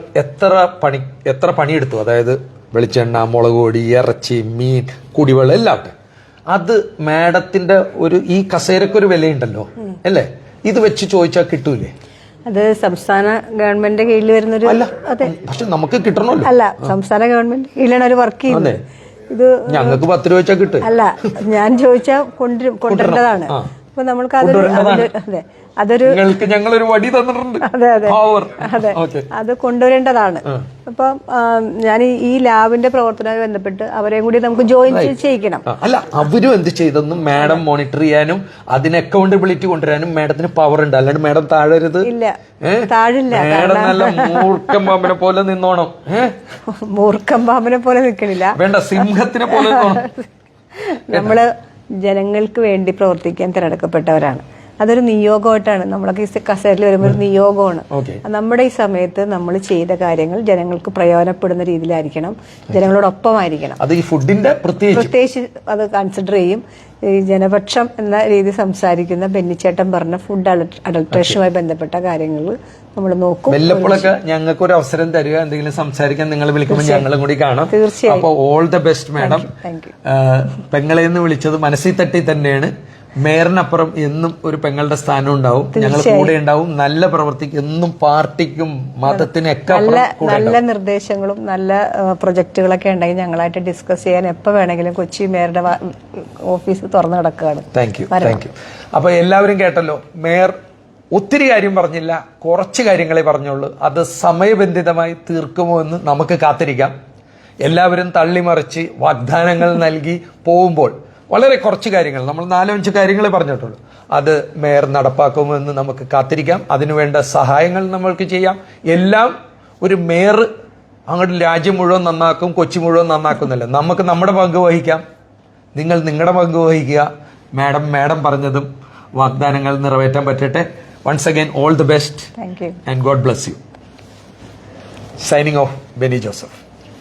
എത്ര പണിയെടുത്തു, അതായത് വെളിച്ചെണ്ണ, മുളക് പൊടി, ഇറച്ചി, മീൻ, കുടിവെള്ളം എല്ലാം ഉണ്ട്. അത് മാഡത്തിന്റെ ഈ കസേരക്കൊരു വിലയുണ്ടല്ലോ അല്ലേ? ഇത് വെച്ച് ചോദിച്ചാൽ കിട്ടൂലേ? അത് സംസ്ഥാന ഗവൺമെന്റ് കീഴിൽ വരുന്നൊരു, അതെ, പക്ഷെ നമുക്ക് കിട്ടണമല്ലോ. അല്ല, സംസ്ഥാന ഗവൺമെന്റ് കീഴിലാണ് ഒരു വർക്ക് ചെയ്യുന്നത്. ഇത് ഞങ്ങൾക്ക് 10 രൂപ വെച്ചാൽ കിട്ടും. അല്ല, ഞാൻ ചോദിച്ചാൽ കൊണ്ടുവരേണ്ടതാണ്. അപ്പൊ നമ്മൾക്ക് അതെ, അതൊരു ഞങ്ങളൊരു വടി തന്നിട്ടുണ്ട്. അതെ, അത് കൊണ്ടുവരേണ്ടതാണ്. അപ്പം ഞാൻ ഈ ലാബിന്റെ പ്രവർത്തനവുമായി ബന്ധപ്പെട്ട് അവരെയും കൂടി നമുക്ക് ജോയിൻ ചെയ്യിക്കണം. അല്ല, അവരും എന്ത് ചെയ്തെന്നും മാഡം മോണിറ്റർ ചെയ്യാനും അതിന് അക്കൗണ്ടബിലിറ്റി കൊണ്ടുവരാനും മാഡത്തിന് പവർ ഉണ്ട്. അല്ലാണ്ട് മാഡം താഴരുത്. ഇല്ല, താഴില്ല. മാഡം നല്ല മൂർഖം പാമ്പിനെ പോലെ നിന്നോണം. മൂർഖം പാമ്പിനെ പോലെ നിൽക്കണില്ല, വേണ്ട, സിംഹത്തിനെ പോലെ നമ്മള് ജനങ്ങൾക്ക് വേണ്ടി പ്രവർത്തിക്കാൻ തിരഞ്ഞെടുക്കപ്പെട്ടവരാണ്. അതൊരു നിയോഗമായിട്ടാണ്. നമ്മളൊക്കെ ഈ കസേരയിൽ വരുമ്പോൾ ഒരു നിയോഗമാണ്. നമ്മുടെ ഈ സമയത്ത് നമ്മൾ ചെയ്ത കാര്യങ്ങൾ ജനങ്ങൾക്ക് പ്രയോജനപ്പെടുന്ന രീതിയിലായിരിക്കണം, ജനങ്ങളോടൊപ്പമായിരിക്കണം. അത് ഈ ഫുഡിന്റെ പ്രത്യേകിച്ച് അത് കൺസിഡർ ചെയ്യും. ഈ ജനപക്ഷം എന്ന രീതി സംസാരിക്കുന്ന ബെന്നിച്ചേട്ടൻ പറഞ്ഞ ഫുഡ് അഡൾട്രേഷനുമായി ബന്ധപ്പെട്ട കാര്യങ്ങൾ നമ്മൾ നോക്കും. വല്ലപ്പോഴൊക്കെ ഞങ്ങൾക്ക് ഒരു അവസരം തരിക, എന്തെങ്കിലും സംസാരിക്കാൻ നിങ്ങൾ വിളിക്കുമ്പോൾ ഞങ്ങളും കൂടി കാണാം. തീർച്ചയായും. അപ്പോൾ ഓൾ ദ ബെസ്റ്റ് മാഡം. പെങ്ങളെ എന്ന് വിളിച്ചത് മനസ്സിൽ തട്ടി തന്നെയാണ്. മേയറിനപ്പുറം എന്നും ഒരു പെങ്ങളുടെ സ്ഥാനം ഉണ്ടാവും, ഞങ്ങൾ കൂടെ ഉണ്ടാവും. നല്ല പ്രവർത്തിക്കും, എന്നും പാർട്ടിക്കും മതത്തിനൊക്കെ നല്ല നിർദ്ദേശങ്ങളും നല്ല പ്രൊജക്ടുകളൊക്കെ ഉണ്ടെങ്കിൽ ഞങ്ങളായിട്ട് ഡിസ്കസ് ചെയ്യാൻ എപ്പോൾ വേണമെങ്കിലും കൊച്ചി മേയറുടെ ഓഫീസ് തുറന്നു കിടക്കുകയാണ്. Thank you. അപ്പൊ എല്ലാവരും കേട്ടല്ലോ, മേയർ ഒത്തിരി കാര്യം പറഞ്ഞില്ല, കുറച്ച് കാര്യങ്ങളെ പറഞ്ഞുള്ളൂ. അത് സമയബന്ധിതമായി തീർക്കുമോ എന്ന് നമുക്ക് കാത്തിരിക്കാം. എല്ലാവരും തള്ളിമറിച്ച് വാഗ്ദാനങ്ങൾ നൽകി പോകുമ്പോൾ വളരെ കുറച്ച് കാര്യങ്ങൾ, നമ്മൾ 4-5 കാര്യങ്ങളെ പറഞ്ഞിട്ടുള്ളൂ, അത് മേയർ നടപ്പാക്കുമെന്ന് നമുക്ക് കാത്തിരിക്കാം. അതിനുവേണ്ട സഹായങ്ങൾ നമ്മൾക്ക് ചെയ്യാം. എല്ലാം ഒരു മേയർ അങ്ങോട്ട് രാജ്യം മുഴുവൻ നന്നാക്കും, കൊച്ചി മുഴുവൻ നന്നാക്കുന്നില്ല. നമുക്ക് നമ്മുടെ പങ്ക് വഹിക്കാം, നിങ്ങൾ നിങ്ങളുടെ പങ്ക് വഹിക്കുക. മാഡം പറഞ്ഞതും വാഗ്ദാനങ്ങൾ നിറവേറ്റാൻ പറ്റട്ടെ. Once again all the best and God bless you. Signing off Beni Joseph.